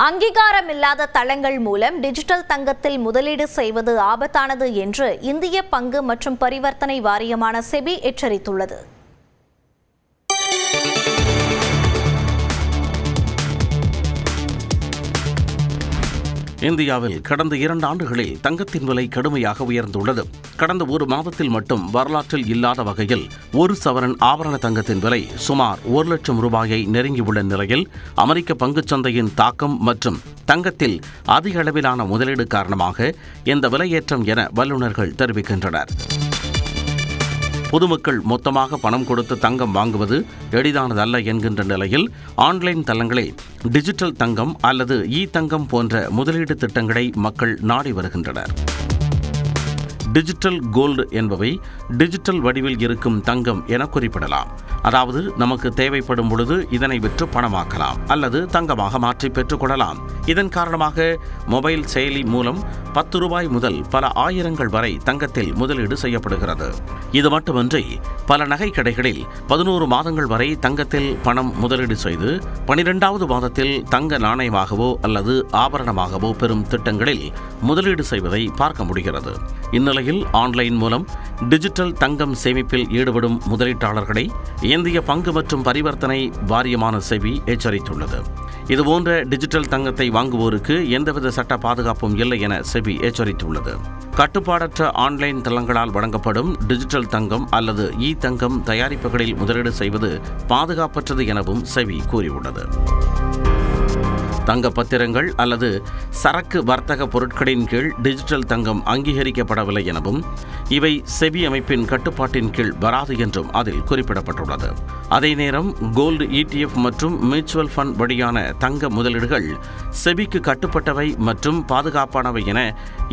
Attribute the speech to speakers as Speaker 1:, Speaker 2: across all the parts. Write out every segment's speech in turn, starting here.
Speaker 1: அங்கீகாரமில்லாத தளங்கள் மூலம் டிஜிட்டல் தங்கத்தில் முதலீடு செய்வது ஆபத்தானது என்று இந்திய பங்கு மற்றும் பரிவர்த்தனை வாரியமான செபி எச்சரித்துள்ளது.
Speaker 2: இந்தியாவில் கடந்த 2 ஆண்டுகளில் தங்கத்தின் விலை கடுமையாக உயர்ந்துள்ளது. கடந்த ஒரு மாதத்தில் மட்டும் வரலாற்றில் இல்லாத வகையில் 1 சவரன் ஆபரண தங்கத்தின் விலை சுமார் 1 லட்சம் ரூபாயை நெருங்கியுள்ள நிலையில் அமெரிக்க பங்குச்சந்தையின் தாக்கம் மற்றும் தங்கத்தில் அதிக அளவிலான முதலீடு காரணமாக இந்த விலையேற்றம் என வல்லுநர்கள் தெரிவிக்கின்றனர். பொதுமக்கள் மொத்தமாக பணம் கொடுத்து தங்கம் வாங்குவது எளிதானதல்ல என்கின்ற நிலையில் ஆன்லைன் தளங்களில் டிஜிட்டல் தங்கம் அல்லது தங்கம் போன்ற முதலீடு திட்டங்களை மக்கள் நாடி வருகின்றனர். டிஜிட்டல் கோல்டு என்பவை டிஜிட்டல் வடிவில் இருக்கும் தங்கம் என குறிப்பிடலாம். அதாவது நமக்கு தேவைப்படும் பொழுது இதனை விற்று பணமாக்கலாம் அல்லது தங்கமாக மாற்றி பெற்றுக்கொள்ளலாம். இதன் காரணமாக மொபைல் செயலி மூலம் 10 ரூபாய் முதல் பல ஆயிரங்கள் வரை தங்கத்தில் முதலீடு செய்யப்படுகிறது. இது மட்டுமின்றி பல நகை கடைகளில் 11 மாதங்கள் வரை தங்கத்தில் பணம் முதலீடு செய்து 12வது மாதத்தில் தங்க நாணயமாகவோ அல்லது ஆபரணமாகவோ பெறும் திட்டங்களில் முதலீடு செய்வதை பார்க்க முடிகிறது. இந்நிலையில் ஆன்லைன் மூலம் டிஜிட்டல் தங்கம் சேமிப்பில் ஈடுபடும் முதலீட்டாளர்களை இந்திய பங்கு மற்றும் பரிவர்த்தனை வாரியமான செபி எச்சரித்துள்ளது. இதுபோன்ற டிஜிட்டல் தங்கத்தை வாங்குவோருக்கு எந்தவித சட்ட பாதுகாப்பும் இல்லை என செபி எச்சரித்துள்ளது. கட்டுப்பாடற்ற ஆன்லைன் தளங்களால் வழங்கப்படும் டிஜிட்டல் தங்கம் அல்லது தங்கம் தயாரிப்புகளில் முதலீடு செய்வது பாதுகாப்பற்றது எனவும் செபி கூறியுள்ளது. தங்க பத்திரங்கள் அல்லது சரக்கு வர்த்தக பொருட்களின் கீழ் டிஜிட்டல் தங்கம் அங்கீகரிக்கப்படவில்லை எனவும் இவை செபி அமைப்பின் கட்டுப்பாட்டின் கீழ் வராது என்றும் அதில் குறிப்பிடப்பட்டுள்ளது. அதே நேரம் கோல்டு ETF மற்றும் மியூச்சுவல் ஃபண்ட் வழியான தங்க முதலீடுகள் செபிக்கு கட்டுப்பட்டவை மற்றும் பாதுகாப்பானவை என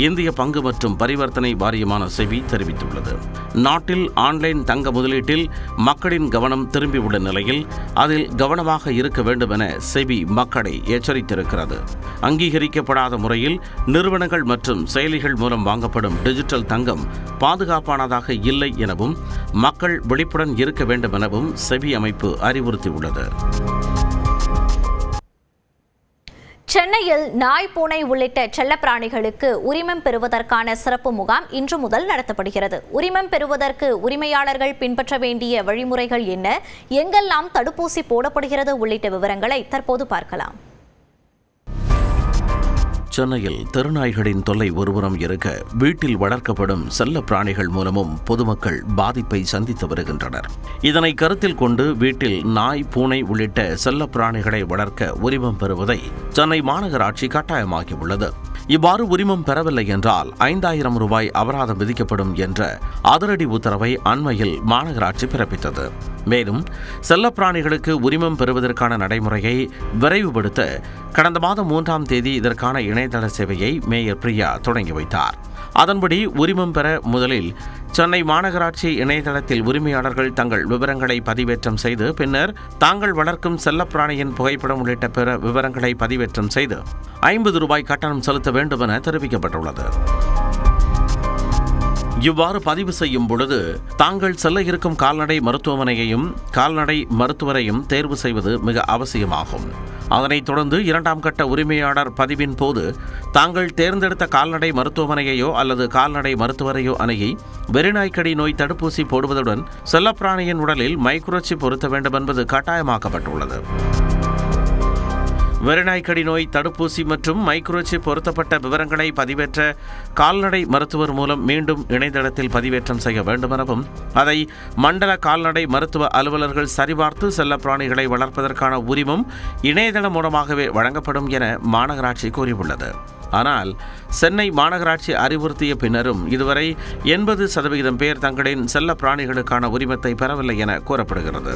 Speaker 2: இந்திய பங்கு மற்றும் பரிவர்த்தனை வாரியமான செபி தெரிவித்துள்ளது. நாட்டில் ஆன்லைன் தங்க முதலீட்டில் மக்களின் கவனம் திரும்பியுள்ள நிலையில் அதில் கவனமாக இருக்க வேண்டும் என செபி மக்களை எச்சரித்திருக்கிறது. அங்கீகரிக்கப்படாத முறையில் நிறுவனங்கள் மற்றும் செயலிகள் மூலம் வாங்கப்படும் டிஜிட்டல் தங்கம் பாதுகாப்பானதாக இல்லை எனவும் மக்கள் விழிப்புடன் இருக்க வேண்டும் எனவும் செபி அமைப்பு அறிவுறுத்தியுள்ளது.
Speaker 1: சென்னையில் நாய், பூனை உள்ளிட்ட செல்லப்பிராணிகளுக்கு உரிமம் பெறுவதற்கான சிறப்பு முகாம் இன்று முதல் நடத்தப்படுகிறது. உரிமம் பெறுவதற்கு உரிமையாளர்கள் பின்பற்ற வேண்டிய வழிமுறைகள் என்ன, எங்கெல்லாம் தடுப்பூசி போடப்படுகிறது உள்ளிட்ட விவரங்களை தற்போது பார்க்கலாம்.
Speaker 2: சென்னையில் தெருநாய்களின் தொல்லை ஒருபுறம் இருக்க வீட்டில் வளர்க்கப்படும் செல்ல பிராணிகள் மூலமும் பொதுமக்கள் பாதிப்பை சந்தித்து வருகின்றனர். இதனை கருத்தில் கொண்டு வீட்டில் நாய், பூனை உள்ளிட்ட செல்ல பிராணிகளை வளர்க்க உரிமம் பெறுவதை சென்னை மாநகராட்சி கட்டாயமாக்கியுள்ளது. இவ்வாறு உரிமம் பெறவில்லை என்றால் 5000 ரூபாய் அபராதம் விதிக்கப்படும் என்ற அதிரடி உத்தரவை அண்மையில் மாநகராட்சி பிறப்பித்தது. மேலும் செல்லப்பிராணிகளுக்கு உரிமம் பெறுவதற்கான நடைமுறையை விரைவுபடுத்த கடந்த மாதம் 3ஆம் தேதி இதற்கான இணையதள சேவையை மேயர் பிரியா தொடங்கி வைத்தார். அதன்படி உரிமம் பெற முதலில் சென்னை மாநகராட்சி இணையதளத்தில் உரிமையாளர்கள் தங்கள் விவரங்களை பதிவேற்றம் செய்து பின்னர் தாங்கள் வளர்க்கும் செல்லப்பிராணியின் புகைப்படம் உள்ளிட்ட பிற விவரங்களை பதிவேற்றம் செய்து 50 ரூபாய் கட்டணம் செலுத்த வேண்டும் என தெரிவிக்கப்பட்டுள்ளது. இவ்வாறு பதிவு செய்யும் பொழுது தாங்கள் செல்ல இருக்கும் கால்நடை மருத்துவமனையையும் கால்நடை மருத்துவரையும் தேர்வு செய்வது மிக அவசியமாகும். அதனைத் தொடர்ந்து 2ஆம் கட்ட உரிமையாளர் பதிவின் போது தாங்கள் தேர்ந்தெடுத்த கால்நடை மருத்துவமனையையோ அல்லது கால்நடை மருத்துவரையோ அணுகி வெறிநாய்க்கடி நோய் தடுப்பூசி போடுவதுடன் செல்லப்பிராணியின் உடலில் மைக்ரோசிப் பொருத்த வேண்டும் என்பது கட்டாயமாக்கப்பட்டுள்ளது. வெறிநாய்க்கடி நோய் தடுப்பூசி மற்றும் மைக்ரோசிப் பொருத்தப்பட்ட விவரங்களை பதிவேற்ற கால்நடை மருத்துவர் மூலம் மீண்டும் இணையதளத்தில் பதிவேற்றம் செய்ய வேண்டும் எனவும் அதை மண்டல கால்நடை மருத்துவ அலுவலர்கள் சரிபார்த்து செல்ல பிராணிகளை வளர்ப்பதற்கான உரிமம் இணையதளம் மூலமாகவே வழங்கப்படும் என மாநகராட்சி கூறியுள்ளது. ஆனால் சென்னை மாநகராட்சி அறிவுறுத்திய பின்னரும் இதுவரை 80% பேர் தங்களின் செல்ல பிராணிகளுக்கான உரிமத்தை பெறவில்லை என கூறப்படுகிறது.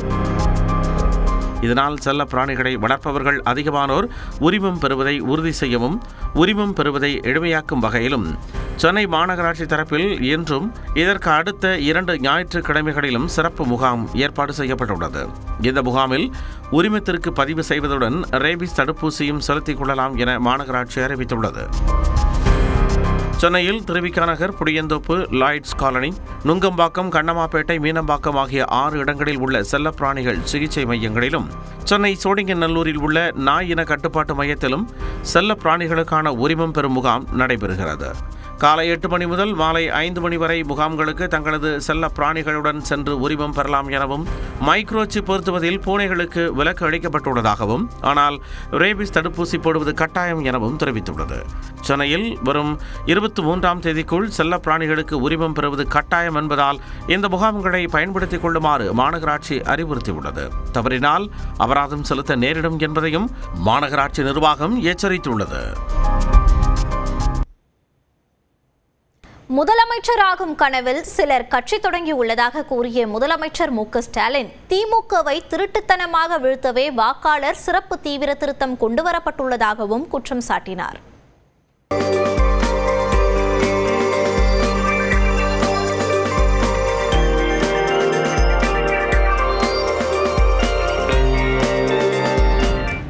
Speaker 2: இதனால் செல்ல பிராணிகளை வளர்ப்பவர்கள் அதிகமானோர் உரிமம் பெறுவதை உறுதி செய்யவும் உரிமம் பெறுவதை எளிமையாக்கும் வகையிலும் சென்னை மாநகராட்சி தரப்பில் இன்றும் இதற்கு அடுத்த 2 ஞாயிற்றுக்கிழமைகளிலும் சிறப்பு முகாம் ஏற்பாடு செய்யப்பட்டுள்ளது. இந்த முகாமில் உரிமத்திற்கு பதிவு செய்வதுடன் ரேபிஸ் தடுப்பூசியும் செலுத்திக் கொள்ளலாம் என மாநகராட்சி அறிவித்துள்ளது. சென்னையில் திருவிக நகர், புளியந்தோப்பு, லாய்ட்ஸ் காலனி, நுங்கம்பாக்கம், கண்ணமாப்பேட்டை, மீனம்பாக்கம் ஆகிய 6 இடங்களில் உள்ள செல்லப்பிராணிகள் சிகிச்சை மையங்களிலும், சென்னை சோழிங்கநல்லூரில் உள்ள நாய் இன கட்டுப்பாட்டு மையத்திலும் செல்லப்பிராணிகளுக்கான உரிமம் பெறும் முகாம் நடைபெறுகிறது. காலை 8 மணி முதல் மாலை 5 மணி வரை முகாம்களுக்கு தங்களது செல்ல பிராணிகளுடன் சென்று உரிமம் பெறலாம் எனவும், மைக்ரோசிப் பொருத்துவதில் பூனைகளுக்கு விலக்கு அளிக்கப்பட்டுள்ளதாகவும், ஆனால் ரேபிஸ் தடுப்பூசி போடுவது கட்டாயம் எனவும் தெரிவித்துள்ளது. சென்னையில் வரும் 23ஆம் தேதிக்குள் செல்ல பிராணிகளுக்கு உரிமம் பெறுவது கட்டாயம் என்பதால் இந்த முகாம்களை பயன்படுத்திக் கொள்ளுமாறு மாநகராட்சி அறிவுறுத்தியுள்ளது. தவறினால் அபராதம் செலுத்த நேரிடும் என்பதையும் மாநகராட்சி நிர்வாகம் எச்சரித்துள்ளது.
Speaker 1: முதலமைச்சராகும் கனவில் சிலர் கட்சி தொடங்கியுள்ளதாக கூறிய முதலமைச்சர் மு க ஸ்டாலின், திமுகவை திருட்டுத்தனமாக வீழ்த்தவே வாக்காளர் சிறப்பு தீவிர திருத்தம் கொண்டுவரப்பட்டுள்ளதாகவும் குற்றம் சாட்டினார்.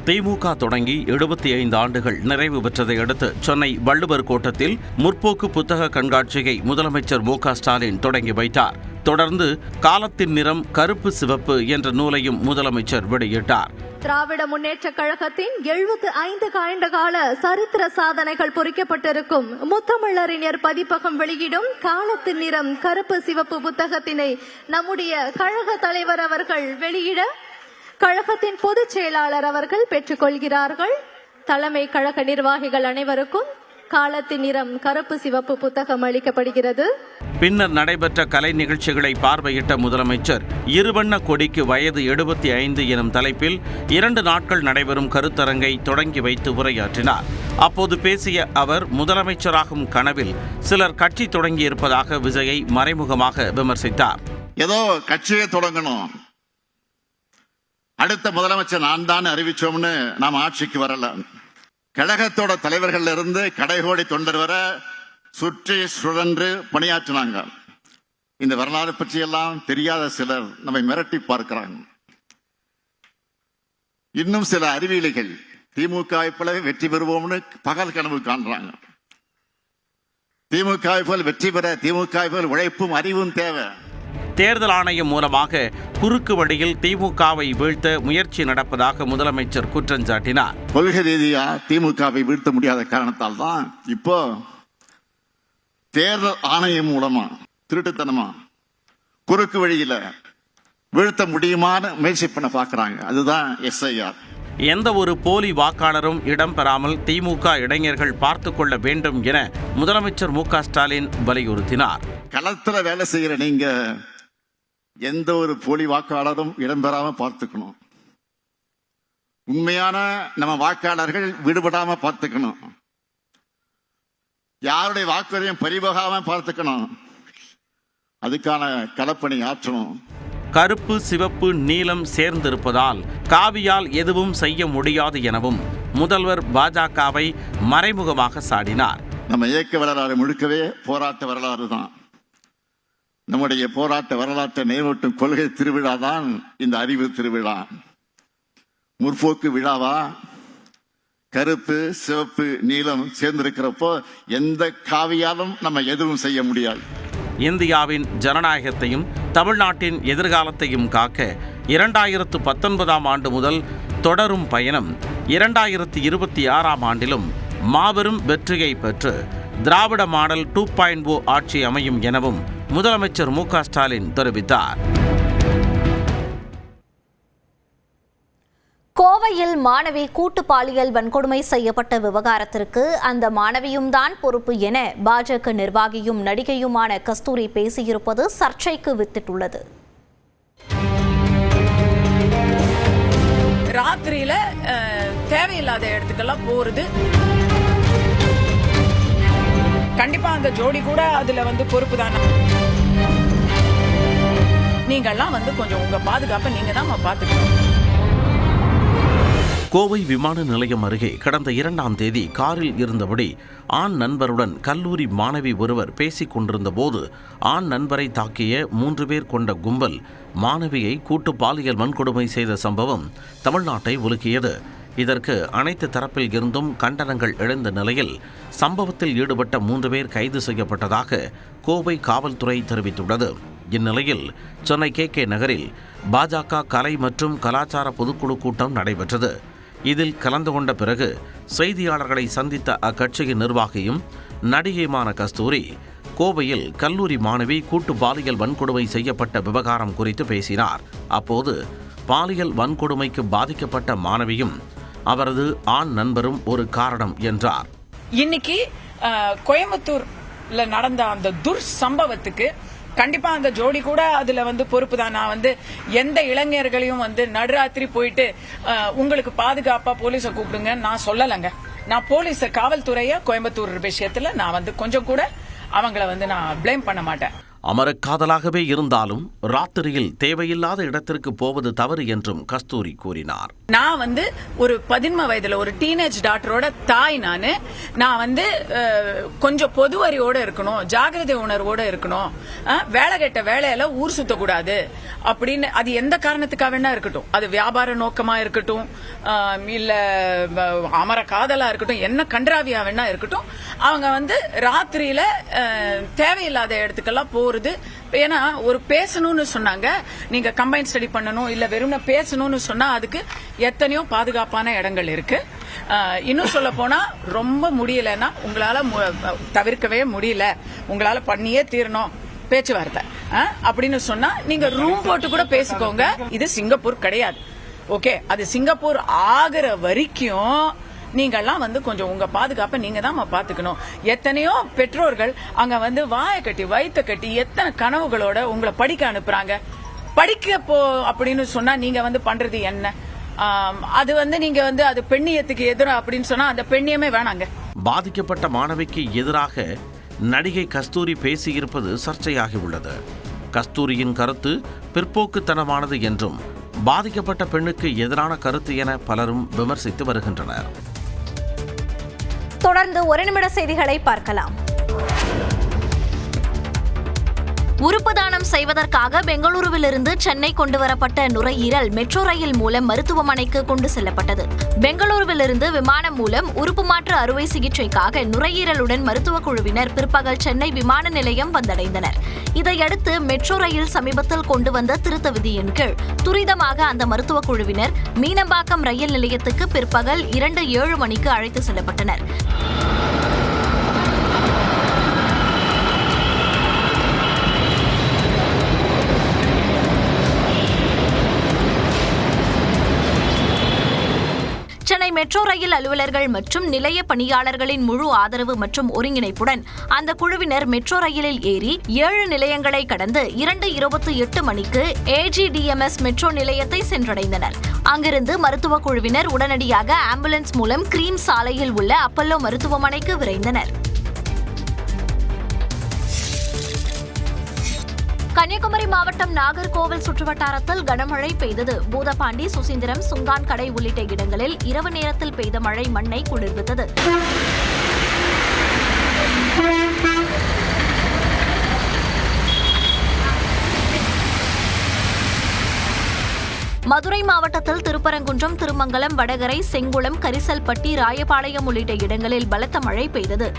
Speaker 2: திமுக தொடங்கி 75 ஆண்டுகள் நிறைவு பெற்றதை அடுத்து சென்னை வள்ளுவர் கோட்டத்தில் முற்போக்கு புத்தக கண்காட்சியை முதலமைச்சர் மு க ஸ்டாலின் தொடங்கி வைத்தார். தொடர்ந்து காலத்தின் நிறம் கருப்பு சிவப்பு என்ற நூலையும் முதலமைச்சர் வெளியிட்டார்.
Speaker 3: திராவிட முன்னேற்ற கழகத்தின் 75 ஆண்டு கால சரித்திர சாதனைகள் பொறிக்கப்பட்டிருக்கும் முத்தமிழறிஞர் பதிப்பகம் வெளியிடும் காலத்தின் நிறம் கருப்பு சிவப்பு புத்தகத்தினை நம்முடைய கழக தலைவர் அவர்கள் வெளியிட கழகத்தின் பொதுச் செயலாளர் அவர்கள் பெற்றுக் கொள்கிறார்கள். தலைமை கழக நிர்வாகிகள் அனைவருக்கும் காலத்தின் நிறம் கருப்பு சிவப்பு புத்தகம் அளிக்கப்படுகிறது.
Speaker 2: பின்னர் நடைபெற்ற கலை நிகழ்ச்சிகளை பார்வையிட்ட முதலமைச்சர் இருவண்ண கொடிக்கு வயது 75 எனும் தலைப்பில் 2 நாட்கள் நடைபெறும் கருத்தரங்கை தொடங்கி வைத்து உரையாற்றினார். அப்போது பேசிய அவர், முதலமைச்சராகும் கனவில் சிலர் கட்சி தொடங்கியிருப்பதாக விஜயை மறைமுகமாக விமர்சித்தார்.
Speaker 4: ஏதோ கட்சியை தொடங்கணும், அடுத்த முதலமைச்சர் நான் தான் அறிவிச்சோம்னு நாம் ஆட்சிக்கு வரல. கழகத்தோட தலைவர்கள் இருந்து கடைகோடி தொண்டர் வர சுற்றி சுழன்று பணியாற்றினாங்க. இந்த வரலாறு பற்றியெல்லாம் தெரியாத சிலர் நம்மை மிரட்டி பார்க்கிறாங்க. இன்னும் சில அறிவியலிகள் திமுக போல வெற்றி பெறுவோம்னு பகல் கனவு காண்றாங்க. திமுக போல் வெற்றி பெற திமுக போல் உழைப்பும் அறிவும் தேவை.
Speaker 2: தேர்தல் ஆணையம் மூலமாக குறுக்கு வழியில் திமுகவை வீழ்த்த முயற்சி நடப்பதாக முதலமைச்சர் குற்றம் சாட்டினார்.
Speaker 4: கொள்கை ரீதியா திமுகவை வீழ்த்த முடியாத காரணத்தால் தான் இப்போ தேர்தல் ஆணையம் மூலமா திருட்டுத்தனமா குறுக்கு வழியில வீழ்த்த முடியுமான்னு முயற்சி பண்ண பாக்குறாங்க. அதுதான் SIR.
Speaker 2: எந்த ஒரு போலி வாக்காளரும் இடம்பெறாமல் திமுக இளைஞர்கள் பார்த்துக் கொள்ள வேண்டும் என முதலமைச்சர் மு க ஸ்டாலின் வலியுறுத்தினார்.
Speaker 4: களத்துல வேலை செய்யற நீங்க எந்த ஒரு போலி வாக்காளரும் இடம்பெறாம பார்த்துக்கணும். உண்மையான நம்ம வாக்காளர்கள் விடுபடாம பார்த்துக்கணும். யாருடைய வாக்குறையும் பறிபோகாம பார்த்துக்கணும். அதுக்கான களப்பணி ஆற்றணும்.
Speaker 2: கருப்பு சிவப்பு நீலம் சேர்ந்திருப்பதால் காவியால் எதுவும் செய்ய முடியாது எனவும் முதல்வர் பாஜகவை மறைமுகமாக சாடினார்.
Speaker 4: நம்ம இயக்க வரலாறு முழுக்கவே போராட்ட வரலாறு தான். நம்முடைய போராட்ட வரலாற்றை நினைவூட்டும் கொள்கை திருவிழா தான் இந்த அறிவு திருவிழா. முற்போக்கு விழாவா? கருப்பு சிவப்பு நீலம் சேர்ந்திருக்கிறப்போ எந்த காவியாலும் நம்ம எதுவும் செய்ய முடியாது.
Speaker 2: இந்தியாவின் ஜனநாயகத்தையும் தமிழ்நாட்டின் எதிர்காலத்தையும் காக்க 2019ஆம் ஆண்டு முதல் தொடரும் பயணம் 2026ஆம் ஆண்டிலும் மாபெரும் வெற்றியை பெற்று திராவிட மாடல் 2.0 ஆட்சி அமையும் எனவும் முதலமைச்சர் மு க ஸ்டாலின் தெரிவித்தார்.
Speaker 1: கோவையில் மாணவி கூட்டு பாலியல் வன்கொடுமை செய்யப்பட்ட விவகாரத்திற்கு அந்த மாணவியும் தான் பொறுப்பு என பாஜக நிர்வாகியும் நடிகையுமான கஸ்தூரி பேசியிருப்பது சர்ச்சைக்கு வித்திட்டுள்ளது.
Speaker 5: ராத்திரியில தேவையில்லாத இடத்துக்கெல்லாம் போறது, கண்டிப்பா அந்த ஜோடி கூட அதுல பொறுப்பு தானே. நீங்கெல்லாம் கொஞ்சம் உங்க பாதுகாப்பை நீங்க தான் பாத்துக்கணும்.
Speaker 2: கோவை விமான நிலையம் அருகே கடந்த 2ஆம் தேதி காரில் இருந்தபடி ஆண் நண்பருடன் கல்லூரி மாணவி ஒருவர் பேசிக் கொண்டிருந்த போது ஆண் நண்பரை தாக்கிய 3 பேர் கொண்ட கும்பல் மாணவியை கூட்டு பாலியல் வன்கொடுமை செய்த சம்பவம் தமிழ்நாட்டை உலுக்கியது. இதற்கு அனைத்து தரப்பில் இருந்தும் கண்டனங்கள் எழுந்த நிலையில் சம்பவத்தில் ஈடுபட்ட 3 பேர் கைது செய்யப்பட்டதாக கோவை காவல்துறை தெரிவித்துள்ளது. இந்நிலையில் சென்னை KK நகரில் பாஜக கலை மற்றும் கலாச்சார பொதுக்குழு கூட்டம் நடைபெற்றது. இதில் கலந்து கொண்ட பிறகு செய்தியாளர்களை சந்தித்த அக்கட்சியின் நிர்வாகியும் நடிகையுமான கஸ்தூரி கோவையில் கல்லூரி மாணவி கூட்டு பாலியல் வன்கொடுமை செய்யப்பட்ட விவகாரம் குறித்து பேசினார். அப்போது பாலியல் வன்கொடுமைக்கு பாதிக்கப்பட்ட மாணவியும் அவரது ஆண் நண்பரும் ஒரு காரணம் என்றார்.
Speaker 5: இன்னைக்கு கோயம்புத்தூர்ல நடந்த அந்த சம்பவத்துக்கு கண்டிப்பா அந்த ஜோடி கூட அதுல பொறுப்பு தான். நான் எந்த இளைஞர்களையும் நடுராத்திரி போயிட்டு உங்களுக்கு பாதுகாப்பா போலீஸை கூப்பிடுங்க நான் சொல்லலைங்க. நான் போலீஸ காவல்துறைய கோயம்புத்தூர் விஷயத்துல நான் கொஞ்சம் கூட அவங்கள நான் பிளேம் பண்ண மாட்டேன்.
Speaker 2: அமரக்காதலாகவே இருந்தாலும் ராத்திரியில் தேவையில்லாத இடத்திற்கு போவது தவறு என்றும் கஸ்தூரி கூறினார்.
Speaker 5: நான் ஒரு 13 வயதுல ஒரு டீனேஜ் டாக்டரோட தாய். நான் கொஞ்சம் பொது அறிவோட இருக்கணும், ஜாகிரதை உணர்வோட இருக்கணும். வேலை கெட்ட வேலையில ஊர் சுத்தக்கூடாது அப்படின்னு அது எந்த காரணத்துக்காக வேணா இருக்கட்டும், அது வியாபார நோக்கமா இருக்கட்டும், இல்ல அமர காதலா இருக்கட்டும், என்ன கன்றாவியா வேணா இருக்கட்டும், அவங்க ராத்திரியில தேவையில்லாத இடத்துக்கெல்லாம் போறது. ஏன்னா ஒரு பேசணும்னு சொன்னாங்க, நீங்க கம்பைன் ஸ்டடி பண்ணணும் இல்ல வெறும் பேசணும்னு சொன்னா அதுக்கு எத்தனையோ பாதுகாப்பான இடங்கள் இருக்கு. இன்னும் சொல்ல போனா ரொம்ப முடியலன்னா உங்களால தவிர்க்கவே முடியல, உங்களால பண்ணியே தீரணும் பேச்சுவார்த்தை அப்படின்னு சொன்னா நீங்க ரூம் போட்டு கூட பேசிக்கோங்க. இது சிங்கப்பூர் கிடையாது. ஓகே, அது சிங்கப்பூர் ஆகிற வரைக்கும் நீங்கெல்லாம் கொஞ்சம் உங்க பாதுகாப்பை நீங்க தான் பாத்துக்கணும். எத்தனையோ பெற்றோர்கள் அங்க வாயை கட்டி வயிற்ற கட்டி எத்தனை கனவுகளோட உங்களை படிக்க அனுப்புறாங்க. படிக்க போ அப்படின்னு சொன்னா நீங்க பண்றது என்ன? அது நீங்க அது பெண்ணியத்துக்கு எதிராக அப்படின்னு சொன்னா அந்த பெண்ணியமே வேணாங்க.
Speaker 2: பாதிக்கப்பட்ட மாணவிக்கு எதிராக நடிகை கஸ்தூரி பேசியிருப்பது சர்ச்சையாகி உள்ளது. கஸ்தூரியின் கருத்து பிற்போக்குத்தனமானது என்றும் பாதிக்கப்பட்ட பெண்ணுக்கு எதிரான கருத்து என பலரும் விமர்சித்து வருகின்றனர்.
Speaker 1: தொடர்ந்து 1 நிமிட செய்திகளை பார்க்கலாம். உறுப்பு தானம் செய்வதற்காக பெங்களூருவிலிருந்து சென்னை கொண்டுவரப்பட்ட நுரையீரல் மெட்ரோ ரயில் மூலம் மருத்துவமனைக்கு கொண்டு செல்லப்பட்டது. பெங்களூருவிலிருந்து விமானம் மூலம் உறுப்பு மாற்று அறுவை சிகிச்சைக்காக நுரையீரலுடன் மருத்துவ குழுவினர் பிற்பகல் சென்னை விமான நிலையம் வந்தடைந்தனர். இதையடுத்து மெட்ரோ ரயில் சமீபத்தில் கொண்டு வந்த திருத்த விதியின் கீழ் துரிதமாக அந்த மருத்துவ குழுவினர் மீனம்பாக்கம் ரயில் நிலையத்துக்கு பிற்பகல் 2:07 மணிக்கு அழைத்து செல்லப்பட்டனர். சென்னை மெட்ரோ ரயில் அலுவலர்கள் மற்றும் நிலைய பணியாளர்களின் முழு ஆதரவு மற்றும் ஒருங்கிணைப்புடன் அந்த குழுவினர் மெட்ரோ ரயிலில் ஏறி 7 நிலையங்களை கடந்து 2:28 மணிக்கு AGDMS மெட்ரோ நிலையத்தை சென்றடைந்தனர். அங்கிருந்து மருத்துவ குழுவினர் உடனடியாக ஆம்புலன்ஸ் மூலம் கிரீம் சாலையில் உள்ள அப்பல்லோ மருத்துவமனைக்கு விரைந்தனர். கன்னியாகுமரி மாவட்டம் நாகர்கோவில் சுற்றுவட்டாரத்தில் கனமழை பெய்தது. பூதப்பாண்டி, சுசீந்திரம், சுங்கான் கடை உள்ளிட்ட இடங்களில் இரவு நேரத்தில் பெய்த மழை மண்ணை குளிர்வித்தது. மதுரை மாவட்டத்தில் திருப்பரங்குன்றம், திருமங்கலம், வடகரை, செங்குளம், கரிசல்பட்டி, ராயபாளையம் உள்ளிட்ட இடங்களில் பலத்த மழை பெய்தது.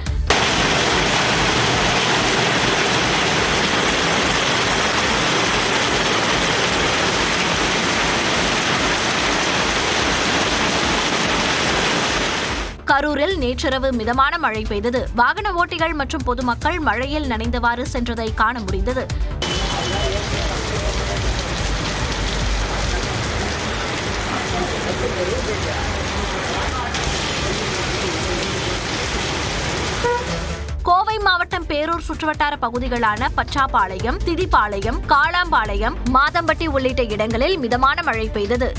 Speaker 1: கரூரில் நேற்றிரவு மிதமான மழை பெய்தது. வாகன ஓட்டிகள் மற்றும் பொதுமக்கள் மழையில் நனைந்தவாறு சென்றதை காண முடிந்தது. கோவை மாவட்டம் பேரூர் சுற்றுவட்டார பகுதிகளான பச்சாபாளையம், திதிபாளையம், காளாம்பாளையம், மாதம்பட்டி உள்ளிட்ட இடங்களில் மிதமான மழை பெய்தது.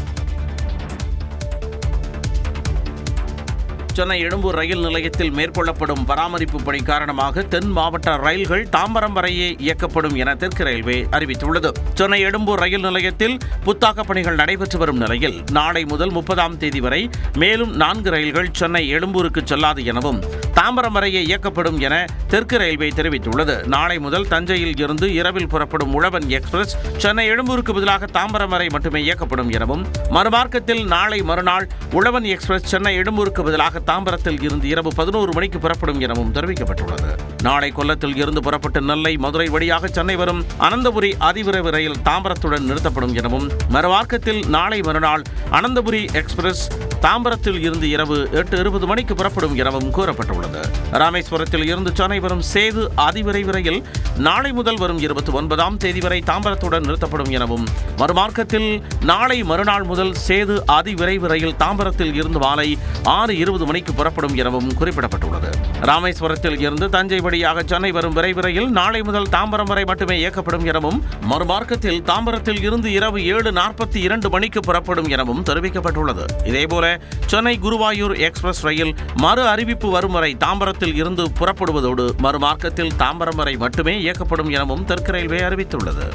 Speaker 2: சென்னை எழும்பூர் ரயில் நிலையத்தில் மேற்கொள்ளப்படும் பராமரிப்பு பணி காரணமாக தென் மாவட்ட ரயில்கள் தாம்பரம் வரையே இயக்கப்படும் என தெற்கு ரயில்வே அறிவித்துள்ளது. சென்னை எழும்பூர் ரயில் நிலையத்தில் புத்தாக்க பணிகள் நடைபெற்று வரும் நிலையில் நாளை முதல் 30ஆம் தேதி வரை மேலும் 4 ரயில்கள் சென்னை எழும்பூருக்கு செல்லாது எனவும் தாம்பரம் வரையே இயக்கப்படும் என தெற்கு ரயில்வே தெரிவித்துள்ளது. நாளை முதல் தஞ்சையில் இருந்து இரவில் புறப்படும் உழவன் எக்ஸ்பிரஸ் சென்னை எழும்பூருக்கு பதிலாக தாம்பரம் வரை மட்டுமே இயக்கப்படும் எனவும், மறுமார்க்கத்தில் நாளை மறுநாள் உழவன் எக்ஸ்பிரஸ் சென்னை எழும்பூருக்கு பதிலாக தாம்பரத்தில் இருந்து இரவு 11 மணிக்கு புறப்படும் எனவும் தெரிவிக்கப்பட்டுள்ளது. நாளை கொல்லத்தில் இருந்து புறப்பட்டு நெல்லை, மதுரை வழியாக சென்னை வரும் அனந்தபுரி அதிவிரைவு ரயில் தாம்பரத்துடன் நிறுத்தப்படும் எனவும், மறுமார்க்கத்தில் நாளை மறுநாள் அனந்தபுரி எக்ஸ்பிரஸ் தாம்பரத்தில் இருந்து இரவு 8:20 மணிக்கு புறப்படும் எனவும் கூறப்பட்டுள்ளது. ராமேஸ்வரத்தில் இருந்து சென்னை வரும் சேது அதிவிரைவு ரயில் நாளை முதல் வரும் 29ஆம் தேதி வரை தாம்பரத்துடன் நிறுத்தப்படும் எனவும், மறுமார்க்கத்தில் நாளை மறுநாள் முதல் சேது அதிவிரைவு ரயில் தாம்பரத்தில் இருந்து மாலை 6:20 மணிக்கு புறப்படும் எனவும் குறிப்பிடப்பட்டுள்ளது. ராமேஸ்வரத்தில் இருந்து தஞ்சை வழியாக சென்னை வரும் விரைவு ரயில் நாளை முதல் தாம்பரம் வரை மட்டுமே இயக்கப்படும் எனவும், மறுமார்க்கத்தில் தாம்பரத்தில் இருந்து இரவு 7:42 மணிக்கு புறப்படும் எனவும் தெரிவிக்கப்பட்டுள்ளது. இதேபோல சென்னை குருவாயூர் எக்ஸ்பிரஸ் ரயில் மறு அறிவிப்பு வரும் வரை தாம்பரத்தில் இருந்து புறப்படுவதோடு மறுமார்க்கத்தில் தாம்பரம் வரை மட்டுமே இயக்கப்படும் எனவும் தெற்கு ரயில்வே அறிவித்துள்ளது.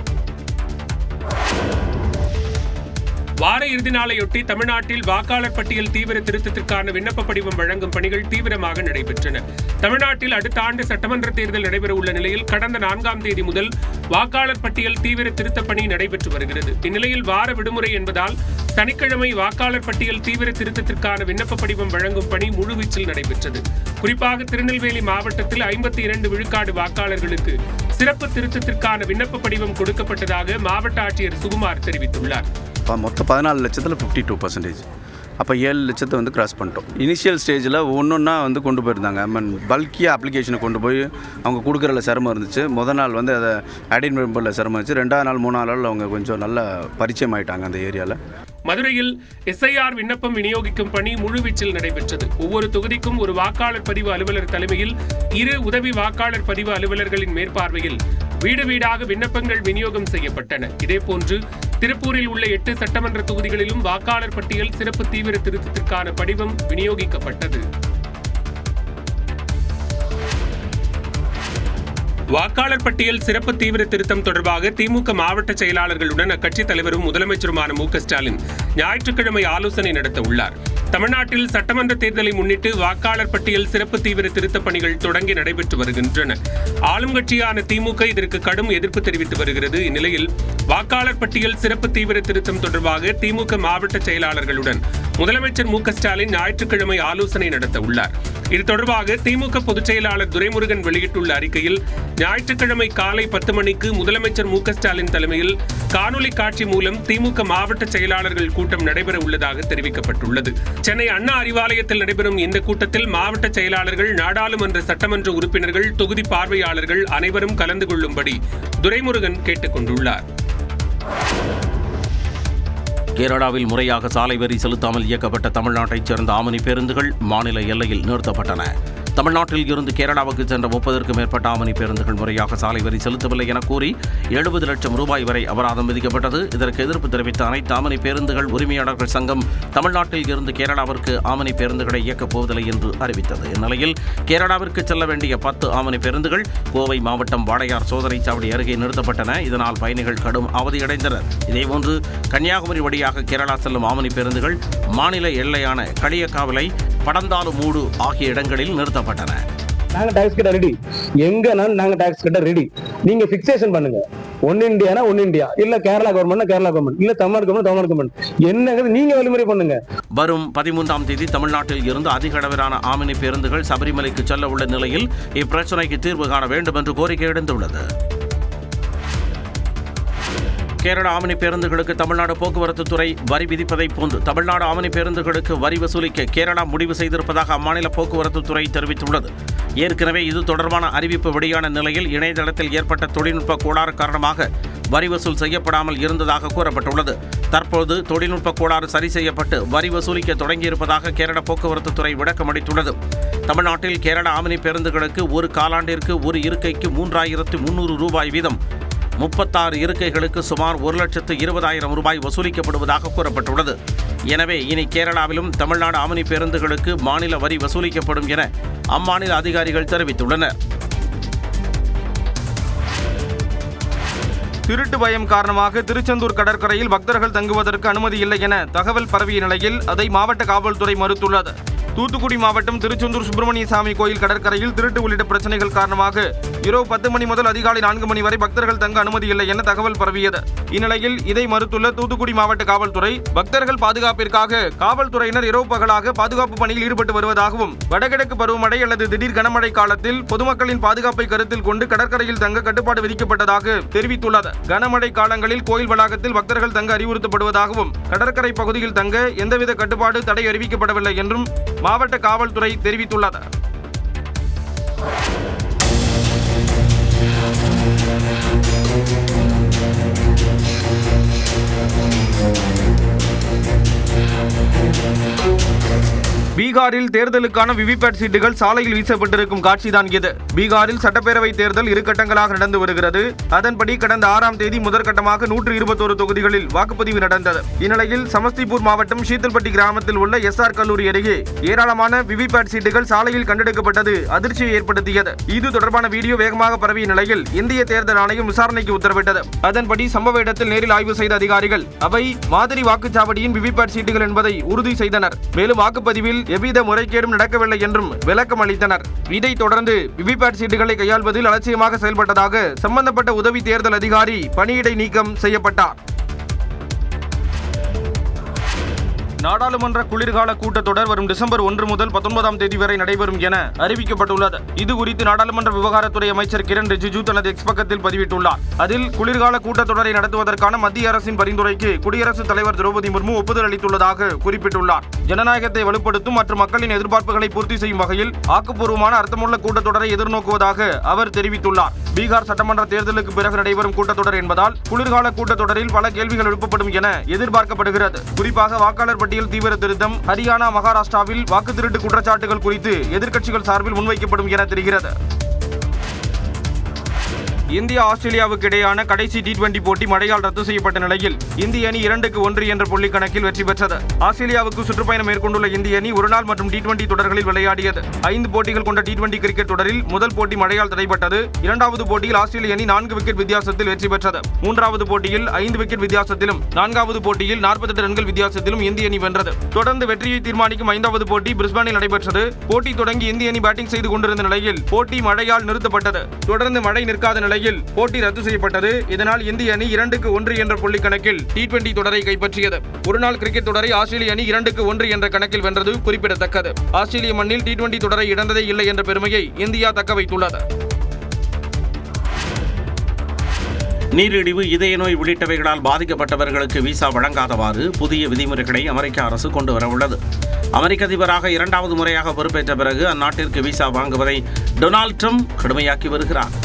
Speaker 6: வார இறுதி நாளையொட்டி தமிழ்நாட்டில் வாக்காளர் பட்டியல் தீவிர திருத்தத்திற்கான விண்ணப்ப படிவம் வழங்கும் பணிகள் தீவிரமாக நடைபெற்றன. தமிழ்நாட்டில் அடுத்த ஆண்டு சட்டமன்ற தேர்தல் நடைபெற உள்ள நிலையில் கடந்த 4ஆம் தேதி முதல் வாக்காளர் பட்டியல் தீவிர திருத்த பணி நடைபெற்று வருகிறது. இந்நிலையில் வார விடுமுறை என்பதால் சனிக்கிழமை வாக்காளர் பட்டியல் தீவிர திருத்தத்திற்கான விண்ணப்ப படிவம் வழங்கும் பணி முழுவீச்சில் நடைபெற்றது. குறிப்பாக திருநெல்வேலி மாவட்டத்தில் 52 விழுக்காடு வாக்காளர்களுக்கு சிறப்பு திருத்தத்திற்கான விண்ணப்ப படிவம் கொடுக்கப்பட்டதாக மாவட்ட ஆட்சியர் சுகுமார் தெரிவித்துள்ளார்.
Speaker 7: மொத்தம் 14 லட்சத்தில் 52%. அப்போ 7 லட்சத்தை வந்து கிராஸ் பண்ணிட்டோம். இனிஷியல் ஸ்டேஜில் ஒன்றா வந்து கொண்டு போயிருந்தாங்க. பல்கியாக அப்ளிகேஷனை கொண்டு போய் அவங்க கொடுக்குறல சிரமம் இருந்துச்சு. முதல் நாள் வந்து அதை ஐடென்டி மெம்பரில் சிரமம் இருந்துச்சு. 2ஆம் நாள் 3ஆம் நாள் அவங்க கொஞ்சம் நல்ல பரிச்சயம் ஆகிட்டாங்க அந்த ஏரியாவில்.
Speaker 6: மதுரையில் SIR விண்ணப்பம் விநியோகிக்கும் பணி முழுவீச்சில் நடைபெற்றது. ஒவ்வொரு தொகுதிக்கும் ஒரு வாக்காளர் பதிவு அலுவலர் தலைமையில் 2 உதவி வாக்காளர் பதிவு அலுவலர்களின் மேற்பார்வையில் வீடு வீடாக விண்ணப்பங்கள் விநியோகம் செய்யப்பட்டன. இதேபோன்று திருப்பூரில் உள்ள 8 சட்டமன்ற தொகுதிகளிலும் வாக்காளர் பட்டியல் சிறப்பு தீவிர திருத்தத்திற்கான படிவம் விநியோகிக்கப்பட்டது. வாக்காளர் பட்டியல் சிறப்பு தீவிர திருத்தம் தொடர்பாக திமுக மாவட்ட செயலாளர்களுடன் அக்கட்சித் தலைவரும் முதலமைச்சருமான மு.க.ஸ்டாலின் ஞாயிற்றுக்கிழமை ஆலோசனை நடத்த உள்ளார். தமிழ்நாட்டில் சட்டமன்ற தேர்தலை முன்னிட்டு வாக்காளர் பட்டியல் சிறப்பு தீவிர திருத்தப் பணிகள் தொடங்கி நடைபெற்று வருகின்றன. ஆளும் கட்சியான திமுக இதற்கு கடும் எதிர்ப்பு தெரிவித்து வருகிறது. இந்நிலையில் வாக்காளர் பட்டியல் சிறப்பு தீவிர திருத்தம் தொடர்பாக திமுக மாவட்ட செயலாளர்களுடன் முதலமைச்சர் மு.க.ஸ்டாலின் ஞாயிற்றுக்கிழமை ஆலோசனை நடத்த உள்ளார். இது தொடர்பாக திமுக பொதுச் செயலாளர் துரைமுருகன் வெளியிட்டுள்ள அறிக்கையில், ஞாயிற்றுக்கிழமை காலை 10 மணிக்கு முதலமைச்சர் மு.க.ஸ்டாலின் தலைமையில் காணொலி காட்சி மூலம் திமுக மாவட்ட செயலாளர்கள் கூட்டம் நடைபெற உள்ளதாக தெரிவிக்கப்பட்டுள்ளது. சென்னை அண்ணா அறிவாலயத்தில் நடைபெறும் இந்த கூட்டத்தில் மாவட்ட செயலாளர்கள், நாடாளுமன்ற சட்டமன்ற உறுப்பினர்கள், தொகுதி பார்வையாளர்கள் அனைவரும் கலந்து கொள்ளும்படி துரைமுருகன் கேட்டுக் கொண்டுள்ளார்.
Speaker 2: கேரளாவில் முறையாக சாலை வரி செலுத்தாமல் இயக்கப்பட்ட தமிழ்நாட்டைச் சேர்ந்த ஆமணி பேருந்துகள் மாநில எல்லையில் நிறுத்தப்பட்டன. தமிழ்நாட்டில் இருந்து கேரளாவுக்கு சென்ற 30க்கும் மேற்பட்ட ஆமணி பேருந்துகள் முறையாக சாலை வரி செலுத்தவில்லை என கூறி 70 லட்சம் ரூபாய் வரை அபராதம் விதிக்கப்பட்டது. இதற்கு எதிர்ப்பு தெரிவித்த அனைத்து ஆமணி பேருந்துகள் உரிமையாளர்கள் சங்கம் தமிழ்நாட்டில் இருந்து கேரளாவிற்கு ஆமணி பேருந்துகளை இயக்கப் போவதில்லை என்று அறிவித்தது. இந்நிலையில் கேரளாவிற்கு செல்ல வேண்டிய 10 ஆமணி பேருந்துகள் கோவை மாவட்டம் வாடையார் சோதனை சாவடி அருகே நிறுத்தப்பட்டன. இதனால் பயணிகள் கடும் அவதியடைந்தனர். இதேபோன்று கன்னியாகுமரி வழியாக கேரளா செல்லும் ஆமணி பேருந்துகள் மாநில எல்லையான களியக்காவிளை, படந்தாலுமூடு ஆகிய இடங்களில் நிறுத்தப்பட்டன.
Speaker 8: நாங்க டாக்ஸ் கட்ட ரெடி, எங்கனாலும் நாங்க டாக்ஸ் கட்ட ரெடி. நீங்க பிக்சேஷன் பண்ணுங்க. ஒன் இந்தியானா ஒன் இந்தியா, இல்ல கேரளா கவர்மெண்ட் கேரளா கவர்மெண்ட், இல்ல தமிழ்நாடு கவர்மெண்ட் என்னங்கிறது நீங்க வழிமுறை பண்ணுங்க.
Speaker 2: வரும் 13ஆம் தேதி தமிழ்நாட்டில் இருந்து அதிக அளவிலான ஆமணி பேருந்துகள் சபரிமலைக்கு செல்ல உள்ள நிலையில் இப்பிரச்சனைக்கு தீர்வு காண வேண்டும் என்று கோரிக்கை எழுந்துள்ளது. கேரள ஆமணி பேருந்துகளுக்கு தமிழ்நாடு போக்குவரத்து துறை வரி விதிப்பதை போன்று தமிழ்நாடு ஆமணி பேருந்துகளுக்கு வரி வசூலிக்க கேரளா முடிவு செய்திருப்பதாக அம்மாநில போக்குவரத்து துறை தெரிவித்துள்ளது. ஏற்கனவே இது தொடர்பான அறிவிப்பு வெளியான நிலையில் இணையதளத்தில் ஏற்பட்ட தொழில்நுட்ப கோளாறு காரணமாக வரி வசூல் செய்யப்படாமல் இருந்ததாக கூறப்பட்டுள்ளது. தற்போது தொழில்நுட்ப கோளாறு சரி செய்யப்பட்டு வரி வசூலிக்க தொடங்கியிருப்பதாக கேரள போக்குவரத்து துறை விளக்கம் அளித்துள்ளது. தமிழ்நாட்டில் கேரள ஆமணி பேருந்துகளுக்கு ஒரு காலாண்டிற்கு ஒரு இருக்கைக்கு 3300 ரூபாய் வீதம் 36 இருக்கைகளுக்கு சுமார் 1,20,000 ரூபாய் வசூலிக்கப்படுவதாக கூறப்பட்டுள்ளது. எனவே இனி கேரளாவிலும் தமிழ்நாடு ஆமணி பேருந்துகளுக்கு மாநில வரி வசூலிக்கப்படும் என அம்மாநில அதிகாரிகள் தெரிவித்துள்ளனர்.
Speaker 9: திருட்டு பயம் காரணமாக திருச்செந்தூர் கடற்கரையில் பக்தர்கள் தங்குவதற்கு அனுமதி இல்லை என தகவல் பரவிய நிலையில் அதை மாவட்ட காவல்துறை மறுத்துள்ளது. தூத்துக்குடி மாவட்டம் திருச்செந்தூர் சுப்பிரமணிய சாமி கோயில் கடற்கரையில் திருட்டு உள்ளிட்ட பிரச்சனைகள் காரணமாக இரவு 10 மணி முதல் அதிகாலை 4 மணி வரை பக்தர்கள் தங்க அனுமதி இல்லை என தகவல் பரவியது. இந்நிலையில் இதை மறுத்துள்ள தூத்துக்குடி மாவட்ட காவல்துறை, பக்தர்கள் பாதுகாப்பிற்காக காவல்துறையினர் இரவு பகலாக பாதுகாப்பு பணியில் ஈடுபட்டு வருவதாகவும், வடகிழக்கு பருவமழை அல்லது திடீர் கனமழை காலத்தில் பொதுமக்களின் பாதுகாப்பை கருத்தில் கொண்டு கடற்கரையில் தங்க கட்டுப்பாடு விதிக்கப்பட்டதாக தெரிவித்துள்ளது. கனமழை காலங்களில் கோயில் வளாகத்தில் பக்தர்கள் தங்க அறிவுறுத்தப்படுவதாகவும், கடற்கரை பகுதியில் தங்க எந்தவித கட்டுப்பாடு தடை அறிவிக்கப்படவில்லை என்றும் மாவட்ட காவல்துறை தெரிவித்துள்ளது. பீகாரில் தேர்தலுக்கான விவிபேட் சீட்டுகள் சாலையில் வீசப்பட்டிருக்கும் காட்சிதான் இது. பீகாரில் சட்டப்பேரவை தேர்தல் 2 கட்டங்களாக நடந்து வருகிறது. அதன்படி கடந்த 6ஆம் தேதி முதற்கட்டமாக 121 தொகுதிகளில் வாக்குப்பதிவு நடந்தது. இந்நிலையில் சமஸ்திபூர் மாவட்டம் ஷீத்தல்பட்டி கிராமத்தில் உள்ள SR கல்லூரி அருகே ஏராளமான விவிபேட் சீட்டுகள் சாலையில் கண்டெடுக்கப்பட்டது அதிர்ச்சியை ஏற்படுத்தியது. இது தொடர்பான வீடியோ வேகமாக பரவிய நிலையில் இந்திய தேர்தல் ஆணையம் விசாரணைக்கு உத்தரவிட்டது. அதன்படி சம்பவ இடத்தில் நேரில் ஆய்வு செய்த அதிகாரிகள் அவை மாதிரி வாக்குச்சாவடியின் விவிபேட் சீட்டுகள் என்பதை உறுதி செய்தனர். மேலும் வாக்குப்பதிவில் எவ்வித முறைகேடும் நடக்கவில்லை என்றும் விளக்கம் அளித்தனர். இதைத் தொடர்ந்து விவிபேட் சீட்டுகளை கையாள்வதில் அலட்சியமாக செயல்பட்டதாக சம்பந்தப்பட்ட உதவி தேர்தல் அதிகாரி பணியிடை நீக்கம் செய்யப்பட்டார். நாடாளுமன்ற குளிர்கால கூட்டத்தொடர் வரும் டிசம்பர் 1 முதல் 19ஆம் தேதி வரை நடைபெறும் என அறிவிக்கப்பட்டுள்ளது. இது குறித்து நாடாளுமன்ற விவகாரத்துறை அமைச்சர் கிரண் ரிஜிஜு தனது எக்ஸ் பக்கத்தில் பதிவிட்டுள்ளார். அதில் குளிர்கால கூட்டத்தொடரை நடத்துவதற்கான மத்திய அரசின் பரிந்துரைக்கு குடியரசுத் தலைவர் திரௌபதி முர்மு ஒப்புதல் அளித்துள்ளதாக குறிப்பிட்டுள்ளார். ஜனநாயகத்தை வலுப்படுத்தும் மற்றும் மக்களின் எதிர்பார்ப்புகளை பூர்த்தி செய்யும் வகையில் ஆக்கப்பூர்வமான அர்த்தமுள்ள கூட்டத்தொடரை எதிர்நோக்குவதாக அவர் தெரிவித்துள்ளார். பீகார் சட்டமன்ற தேர்தலுக்கு பிறகு நடைபெறும் கூட்டத்தொடர் என்பதால் குளிர்கால கூட்டத்தொடரில் பல கேள்விகள் எழுப்பப்படும் என எதிர்பார்க்கப்படுகிறது. குறிப்பாக வாக்காளர் பட்டியல் தீவிர திருத்தம், ஹரியானா, மகாராஷ்டிராவில் வாக்கு திருட்டு குற்றச்சாட்டுகள் குறித்து எதிர்க்கட்சிகள் சார்பில் முன்வைக்கப்படும் என தெரிகிறது. இந்தியா ஆஸ்திரேலியாவுக்கு இடையான கடைசி T20 போட்டி மழையால் ரத்து செய்யப்பட்ட நிலையில் இந்திய அணி 2-1 என்ற புள்ளி கணக்கில் வெற்றி பெற்றது. ஆஸ்திரேலியாவுக்கு சுற்றுப்பயணம் மேற்கொண்டுள்ள இந்திய அணி ஒருநாள் மற்றும் T20 தொடர்களில் விளையாடியது. 5 போட்டிகள் கொண்ட T20 கிரிக்கெட் தொடரில் முதல் போட்டி மழையால் தடைபட்டது. 2வது போட்டியில் ஆஸ்திரேலிய அணி 4 விக்கெட் வித்தியாசத்தில் வெற்றி பெற்றது. 3வது போட்டியில் 5 விக்கெட் வித்தியாசத்திலும், 4வது போட்டியில் 48 ரன்கள் வித்தியாசத்திலும் இந்திய அணி வென்றது. தொடர்ந்து வெற்றியை தீர்மானிக்கும் 5வது போட்டி பிரிஸ்பேனில் நடைபெற்றது. போட்டி தொடங்கி இந்திய அணி பேட்டிங் செய்து கொண்டிருந்த நிலையில் போட்டி மழையால் நிறுத்தப்பட்டது. தொடர்ந்து மழை நிற்காத நிலையில் போட்டி ரத்து செய்யப்பட்டது. இதனால் இந்திய அணி 2-1 என்ற புள்ளி கணக்கில் T20 தொடரை கைப்பற்றியது. ஒருநாள் கிரிக்கெட் தொடரை ஆஸ்திரேலிய அணி 2-1 என்ற கணக்கில் வென்றது குறிப்பிடத்தக்கது. ஆஸ்திரேலிய மண்ணில் T20 தொடரை இழந்ததே இல்லை என்ற பெருமையை இந்தியா தக்க வைத்துள்ளது.
Speaker 2: நீரிழிவு, இதய நோய் உள்ளிட்டவைகளால் பாதிக்கப்பட்டவர்களுக்கு விசா வழங்காதவாறு புதிய விதிமுறைகளை அமெரிக்க அரசு கொண்டு வரவுள்ளது. அமெரிக்க அதிபராக 2வது முறையாக பொறுப்பேற்ற பிறகு அந்நாட்டிற்கு விசா வாங்குவதை டொனால்ட் ட்ரம்ப் கடுமையாக்கி வருகிறார்.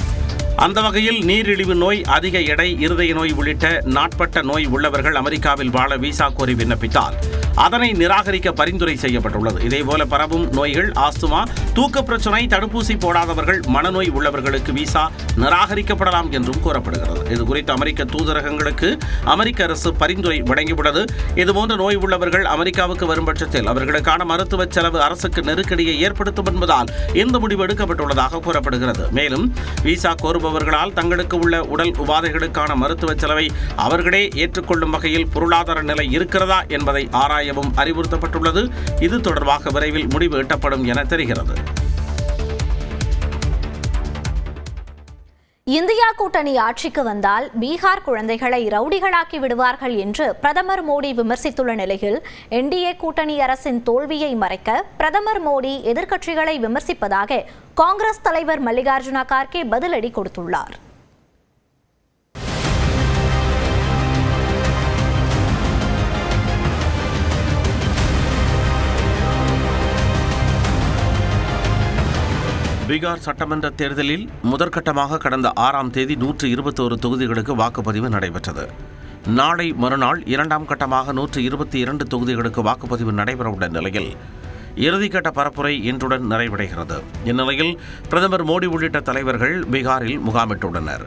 Speaker 2: அந்த வகையில் நீரிழிவு நோய், அதிக எடை, இருதய நோய் உள்ளிட்ட நாட்பட்ட நோய் உள்ளவர்கள் அமெரிக்காவில் வாழ விசா கோரி விண்ணப்பித்தால் அதனை நிராகரிக்க பரிந்துரை செய்யப்பட்டுள்ளது. இதேபோல பரவும் நோய்கள், ஆஸ்துமா, தூக்க பிரச்சனை, தடுப்பூசி போடாதவர்கள், மனநோய் உள்ளவர்களுக்கு விசா நிராகரிக்கப்படலாம் என்றும் கூறப்படுகிறது. இதுகுறித்து அமெரிக்க தூதரகங்களுக்கு அமெரிக்க அரசு பரிந்துரை வழங்கியுள்ளது. இதுபோன்ற நோய் உள்ளவர்கள் அமெரிக்காவுக்கு வரும் பட்சத்தில் அவர்களுக்கான மருத்துவ செலவு அரசுக்கு நெருக்கடியை ஏற்படுத்தும் என்பதால் இந்த முடிவு எடுக்கப்பட்டுள்ளதாக கூறப்படுகிறது. மேலும் விசா கோருபவர்களால் தங்களுக்கு உள்ள உடல் உபாதைகளுக்கான மருத்துவ செலவை அவர்களே ஏற்றுக்கொள்ளும் வகையில் பொருளாதார நிலை இருக்கிறதா என்பதை ஆராயவும் அறிவுறுத்தப்பட்டுள்ளது. இது தொடர்பாக விரைவில் முடிவு எட்டப்படும் என தெரிகிறது.
Speaker 1: இந்தியா கூட்டணி ஆட்சிக்கு வந்தால் பீகார் குழந்தைகளை ரவுடிகளாக்கி விடுவார்கள் என்று பிரதமர் மோடி விமர்சித்துள்ள நிலையில் NDA கூட்டணி அரசின் தோல்வியை மறைக்க பிரதமர் மோடி எதிர்க்கட்சிகளை விமர்சிப்பதாக காங்கிரஸ் தலைவர் மல்லிகார்ஜுன கார்கே பதிலடி கொடுத்துள்ளார்.
Speaker 2: பீகார் சட்டமன்ற தேர்தலில் முதற்கட்டமாக கடந்த 6ஆம் தேதி 121 தொகுதிகளுக்கு வாக்குப்பதிவு நடைபெற்றது. நாளை மறுநாள் 2ஆம் கட்டமாக 122 தொகுதிகளுக்கு வாக்குப்பதிவு நடைபெறவுள்ள நிலையில் இறுதிக்கட்ட பரப்புரை இன்றுடன் நிறைவடைகிறது. இந்நிலையில் பிரதமர் மோடி உள்ளிட்ட தலைவர்கள் பீகாரில் முகாமிட்டுள்ளனர்.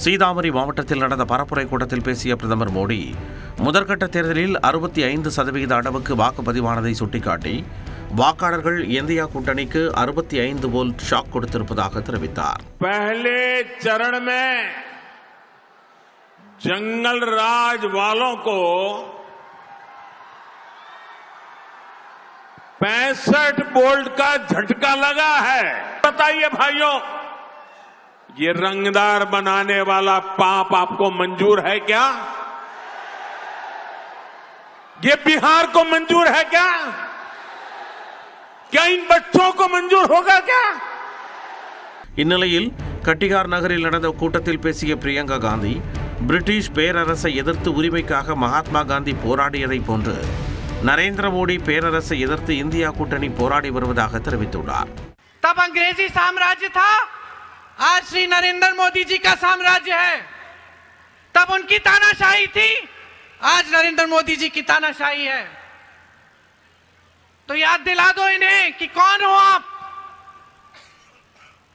Speaker 2: சீதாமரி மாவட்டத்தில் நடந்த பரப்புரை கூட்டத்தில் பேசிய பிரதமர் மோடி முதற்கட்ட தேர்தலில் 65% அளவுக்கு வாக்குப்பதிவானதை சுட்டிக்காட்டி வாக்காளர்கள் இந்தியா கூட்டணிக்கு 65 வோல்ட் ஷாக் கொடுத்திருப்பதாக தெரிவித்தார்.
Speaker 10: पहले चरण में जंगल राज वालों को 65 बोल्ट का झटका लगा है। बताइए भाइयों, ये रंगदार बनाने वाला पाप आपको मंजूर है क्या? ये बिहार को मंजूर है क्या? क्या इन बच्चों को मंजूर होगा क्या?
Speaker 2: இந்நிலையில் கட்டிகார் நகரில் நடந்த கூட்டத்தில் பேசிய பிரியங்கா காந்தி, பிரிட்டிஷ் பேரரசை எதிர்த்து உரிமைக்காக மகாத்மா காந்தி போராடியதை போன்று நரேந்திர மோடி பேரரசை எதிர்த்து இந்தியா கூட்டணி போராடி வருவதாக தெரிவித்துள்ளார்.
Speaker 11: तब अंग्रेजी साम्राज्य था, आज श्री नरेंद्र मोदी जी का साम्राज्य है। तब उनकी तानाशाही थी, आज नरेंद्र मोदी जी की तानाशाही है। तो याद दिला दो इन्हें कि कौन हो आप,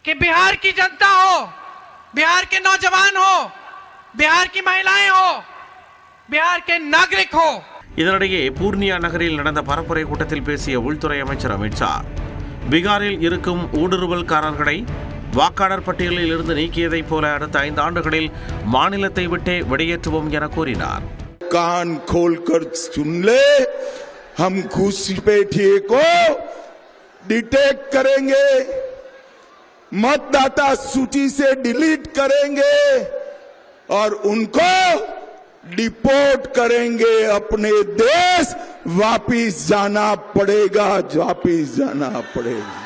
Speaker 11: कि बिहार की जनता हो, बिहार के नौजवान हो, बिहार की महिलाएं हो, बिहार के नागरिक हो।
Speaker 2: இதனிடையே பூர்ணியா நகரில் நடந்த பரப்புரை கூட்டத்தில் பேசிய உள்துறை அமைச்சர் அமித்ஷா, பீகாரில் இருக்கும் ஊடுருவல்காரர்களை வாக்காளர் பட்டியலில் இருந்து நீக்கியதைப் போல அடுத்த 5 ஆண்டுகளில் மாநிலத்தை விட்டே வெளியேற்றுவோம் என கூறினார்.
Speaker 12: कान खोलकर सुन ले, हम घुसपैठिए को डिटेक्ट करेंगे, मतदाता सूची से डिलीट करेंगे और उनको डिपोर्ट करेंगे। अपने देश वापिस जाना पड़ेगा, वापिस जाना पड़ेगा.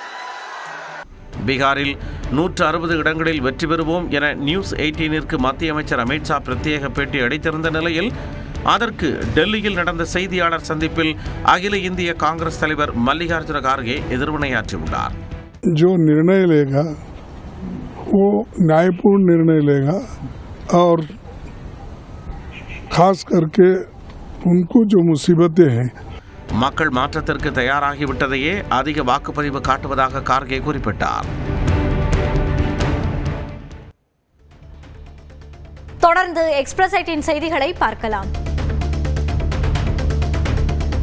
Speaker 2: பீகாரில் 160 இடங்களில் வெற்றி பெறுவோம் என நியூஸ் 18ற்கு மத்திய அமைச்சர் அமித்ஷா பிரத்யேக பேட்டி அளித்திருந்த நிலையில் அதற்கு டெல்லியில் நடந்த செய்தியாளர் சந்திப்பில் அகில இந்திய காங்கிரஸ் தலைவர் மல்லிகார்ஜுன கார்கே எதிர்வினையாற்றியுள்ளார்.
Speaker 13: जो निर्णय लेगा वो न्यायपूर्ण निर्णय लेगा और खास करके उनको जो मुसीबतें हैं,
Speaker 2: மக்கள் மாற்றத்திற்கு தயாராகிவிட்டதையே அதிக வாக்குப்பதிவு காட்டுவதாக கார்கே குறிப்பிட்டார்.
Speaker 1: தொடர்ந்து எக்ஸ்பிரஸ் 8 செய்திகளை பார்க்கலாம்.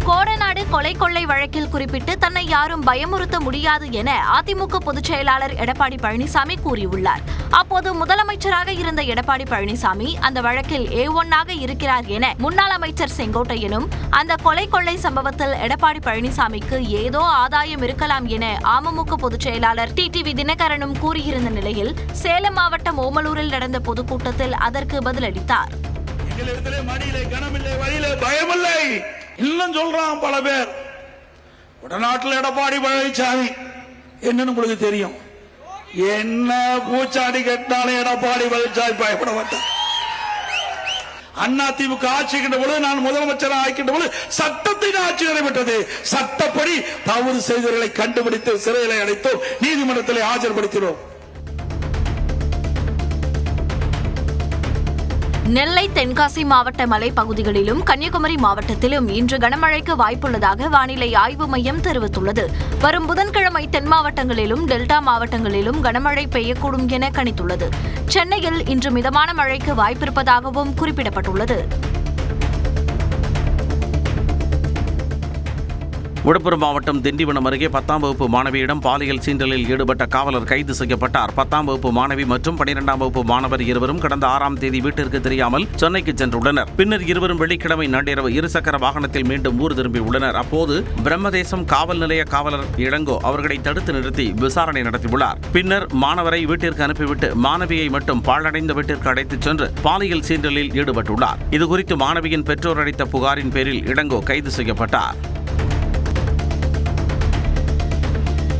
Speaker 1: கோடநாடு கொலை கொள்ளை வழக்கில் குறிப்பிட்டு தன்னை யாரும் பயமுறுத்த முடியாது என அதிமுக பொதுச் செயலாளர் எடப்பாடி பழனிசாமி கூறியுள்ளார். அப்போது முதலமைச்சராக இருந்த எடப்பாடி பழனிசாமி அந்த வழக்கில் A1-ஆக இருக்கிறார் என முன்னாள் அமைச்சர் செங்கோட்டையனும், அந்த கொலை கொள்ளை சம்பவத்தில் எடப்பாடி பழனிசாமிக்கு ஏதோ ஆதாயம் இருக்கலாம் என அமமுக பொதுச் செயலாளர் டிடிவி தினகரனும் கூறியிருந்த நிலையில் சேலம் மாவட்டம் ஓமலூரில் நடந்த பொதுக்கூட்டத்தில் அதற்கு பதிலளித்தார்.
Speaker 12: இன்னும் சொல்றான் பல பேர், வடநாட்டில் எடப்பாடி பழனிசாமி என்னன்னு உங்களுக்கு தெரியும். என்ன பூச்சாடி கேட்டாலும் எடப்பாடி பழனிசாமி பயப்பட மாட்டார். அதிமுக ஆட்சிக்கின்ற பொழுது, நான் முதலமைச்சராக ஆக்கின்ற பொழுது சட்டத்தின் ஆட்சி நடைபெற்றது. சட்டப்படி தவறு செய்தவர்களை கண்டுபிடித்து சிறையிலே அடைத்தோம், நீதிமன்றத்தில் ஆஜர்படுத்தினோம்.
Speaker 1: நெல்லை, தென்காசி மாவட்ட மலைப்பகுதிகளிலும் கன்னியாகுமரி மாவட்டத்திலும் இன்று கனமழைக்கு வாய்ப்புள்ளதாக வானிலை ஆய்வு மையம் தெரிவித்துள்ளது. வரும் புதன்கிழமை தென் மாவட்டங்களிலும் டெல்டா மாவட்டங்களிலும் கனமழை பெய்யக்கூடும் என கணித்துள்ளது. சென்னையில் இன்று மிதமான மழைக்கு வாய்ப்பிருப்பதாகவும் குறிப்பிடப்பட்டுள்ளது.
Speaker 2: விழுப்புரம் மாவட்டம் திண்டிவனம் அருகே 10ஆம் வகுப்பு மாணவியிடம் பாலியல் சீண்டலில் ஈடுபட்ட காவலர் கைது செய்யப்பட்டார். 10ஆம் வகுப்பு மாணவி மற்றும் 12ஆம் வகுப்பு மாணவர் இருவரும் கடந்த 6ஆம் தேதி வீட்டிற்கு தெரியாமல் சென்னைக்கு சென்றுள்ளனர். பின்னர் இருவரும் வெள்ளிக்கிழமை நள்ளிரவு இருசக்கர வாகனத்தில் மீண்டும் ஊர் திரும்பியுள்ளனர். அப்போது பிரம்மதேசம் காவல் நிலைய காவலர் இளங்கோ அவர்களை தடுத்து நிறுத்தி விசாரணை நடத்தியுள்ளார். பின்னர் மாணவரை வீட்டிற்கு அனுப்பிவிட்டு மாணவியை மட்டும் பாழடைந்த வீட்டிற்கு அழைத்துச் சென்று பாலியல் சீண்டலில் ஈடுபட்டுள்ளார். இதுகுறித்து மாணவியின் பெற்றோர் அளித்த புகாரின் பேரில் இளங்கோ கைது செய்யப்பட்டார்.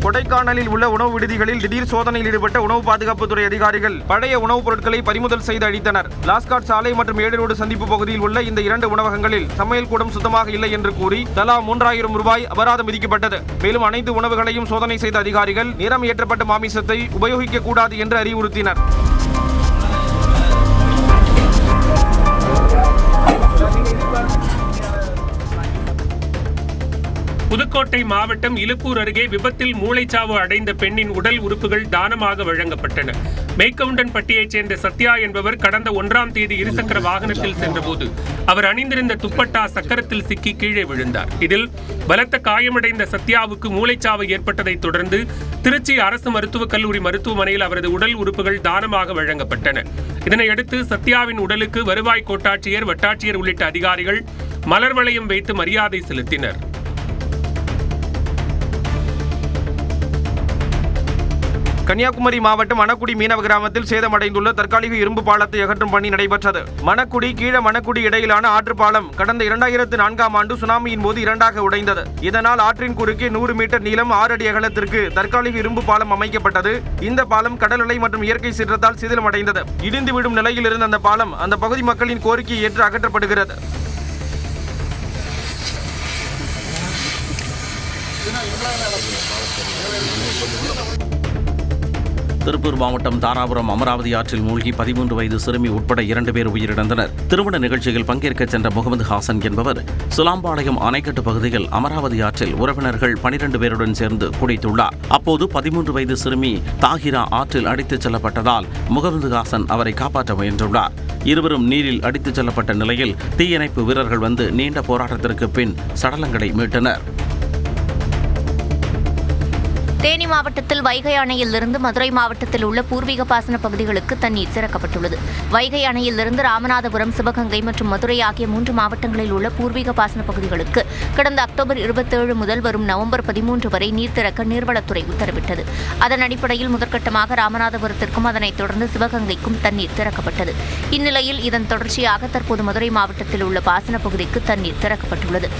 Speaker 9: கொடைக்கானலில் உள்ள உணவு விடுதிகளில் திடீர் சோதனையில் ஈடுபட்ட உணவு பாதுகாப்புத்துறை அதிகாரிகள் பழைய உணவுப் பொருட்களை பறிமுதல் செய்து அழித்தனர். லாஸ்காட் சாலை மற்றும் ஏடு சந்திப்பு பகுதியில் உள்ள இந்த 2 உணவகங்களில் சமையல் கூடம் சுத்தமாக இல்லை என்று கூறி தலா 3000 ரூபாய் அபராதம் விதிக்கப்பட்டது. மேலும் அனைத்து உணவுகளையும் சோதனை செய்த அதிகாரிகள் நிறம் ஏற்றப்பட்ட மாமிசத்தை உபயோகிக்க கூடாது என்று அறிவுறுத்தினர்.
Speaker 6: புதுக்கோட்டை மாவட்டம் இலுப்பூர் அருகே விபத்தில் மூளைச்சாவு அடைந்த பெண்ணின் உடல் உறுப்புகள் தானமாக வழங்கப்பட்டன. மேக்கவுண்டன்பட்டியைச் சேர்ந்த சத்யா என்பவர் கடந்த 1ஆம் தேதி இருசக்கர வாகனத்தில் சென்றபோது அவர் அணிந்திருந்த துப்பட்டா சக்கரத்தில் சிக்கி கீழே விழுந்தார். இதில் பலத்த காயமடைந்த சத்யாவுக்கு மூளைச்சாவு ஏற்பட்டதைத் தொடர்ந்து திருச்சி அரசு மருத்துவக் கல்லூரி மருத்துவமனையில் அவரது உடல் உறுப்புகள் தானமாக வழங்கப்பட்டன. இதனையடுத்து சத்யாவின் உடலுக்கு வருவாய் கோட்டாட்சியர், வட்டாட்சியர் உள்ளிட்ட அதிகாரிகள் மலர் வளையம் வைத்து மரியாதை செலுத்தினர்.
Speaker 9: கன்னியாகுமரி மாவட்டம் மணக்குடி மீனவ கிராமத்தில் சேதமடைந்துள்ள தற்காலிக இரும்பு பாலத்தை அகற்றும் பணி நடைபெற்றது. மணக்குடி கீழ மணக்குடி இடையிலான ஆற்று பாலம் கடந்த 2004ஆம் ஆண்டு சுனாமியின் போது இரண்டாக உடைந்தது. இதனால் ஆற்றின் குறுக்கே 100 மீட்டர் நீளம் 6 அடி அகலத்திற்கு தற்காலிக இரும்பு பாலம் அமைக்கப்பட்டது. இந்த பாலம் கடல் அலை மற்றும் இயற்கை சீற்றத்தால் சிதிலமடைந்தது. இடிந்து விடும் நிலையில் இருந்த அந்த பாலம் அந்த பகுதி மக்களின் கோரிக்கையை ஏற்று அகற்றப்படுகிறது.
Speaker 2: திருப்பூர் மாவட்டம் தாராபுரம் அமராவதி ஆற்றில் மூழ்கி 13 வயது சிறுமி உட்பட 2 பேர் உயிரிழந்தனர். திருமண நிகழ்ச்சியில் பங்கேற்க சென்ற முகமது ஹாசன் என்பவர் சுலாம்பாளையம் அணைக்கட்டு பகுதியில் அமராவதி ஆற்றில் உறவினர்கள் 12 பேருடன் சேர்ந்து குடித்துள்ளார். அப்போது 13 வயது சிறுமி தாகிரா ஆற்றில் அடித்துச் செல்லப்பட்டதால் முகமது ஹாசன் அவரை காப்பாற்ற முயன்றுள்ளார். இருவரும் நீரில் அடித்துச் செல்லப்பட்ட நிலையில் தீயணைப்பு வீரர்கள் வந்து நீண்ட போராட்டத்திற்கு பின் சடலங்களை மீட்டனர்.
Speaker 1: தேனி மாவட்டத்தில் வைகை அணையிலிருந்து மதுரை மாவட்டத்தில் உள்ள பூர்வீக பாசன பகுதிகளுக்கு தண்ணீர் திறக்கப்பட்டுள்ளது. வைகை அணையிலிருந்து ராமநாதபுரம், சிவகங்கை மற்றும் மதுரை ஆகிய 3 மாவட்டங்களில் உள்ள பூர்வீக பாசன பகுதிகளுக்கு கடந்த அக்டோபர் 27 முதல் வரும் நவம்பர் 13 வரை நீர் திறக்க நீர்வளத்துறை உத்தரவிட்டது. அதன் அடிப்படையில் முதற்கட்டமாக ராமநாதபுரத்திற்கும் அதனைத் தொடர்ந்து சிவகங்கைக்கும் தண்ணீர் திறக்கப்பட்டது. இந்நிலையில் இதன் தொடர்ச்சியாக தற்போது மதுரை மாவட்டத்தில் உள்ள பாசன பகுதிக்கு தண்ணீர் திறக்கப்பட்டுள்ளது.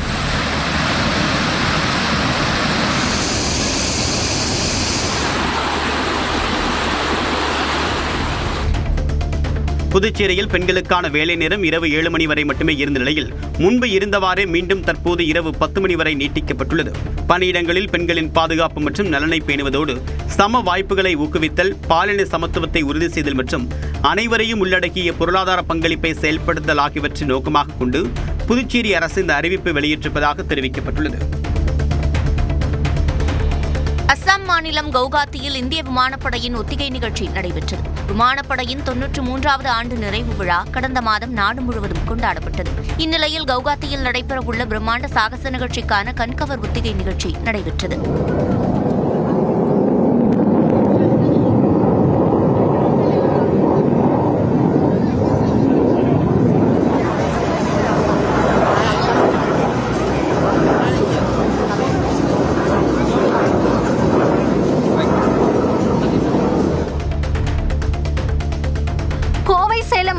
Speaker 14: புதுச்சேரியில் பெண்களுக்கான வேலை நேரம் இரவு 7 மணி வரை மட்டுமே இருந்த நிலையில் முன்பு இருந்தவாறே மீண்டும் தற்போது இரவு 10 மணி வரை நீட்டிக்கப்பட்டுள்ளது. பணியிடங்களில் பெண்களின் பாதுகாப்பு மற்றும் நலனை பேணுவதோடு சம வாய்ப்புகளை ஊக்குவித்தல், பாலின சமத்துவத்தை உறுதி செய்தல் மற்றும் அனைவரையும் உள்ளடக்கிய பொருளாதார பங்களிப்பை செயல்படுத்தல் ஆகியவற்றை நோக்கமாக கொண்டு புதுச்சேரி அரசு இந்த அறிவிப்பை வெளியிட்டிருப்பதாக தெரிவிக்கப்பட்டுள்ளது.
Speaker 1: அஸ்ஸாம் மாநிலம் கவுகாத்தியில் இந்திய விமானப்படையின் ஒத்திகை நிகழ்ச்சி நடைபெற்றது. விமானப்படையின் 93வது ஆண்டு நிறைவு விழா கடந்த மாதம் நாடு முழுவதும் கொண்டாடப்பட்டது. இந்நிலையில் கவுகாத்தியில் நடைபெறவுள்ள பிரம்மாண்ட சாகச நிகழ்ச்சிக்கான கண்கவர் ஒத்திகை நிகழ்ச்சி நடைபெற்றது.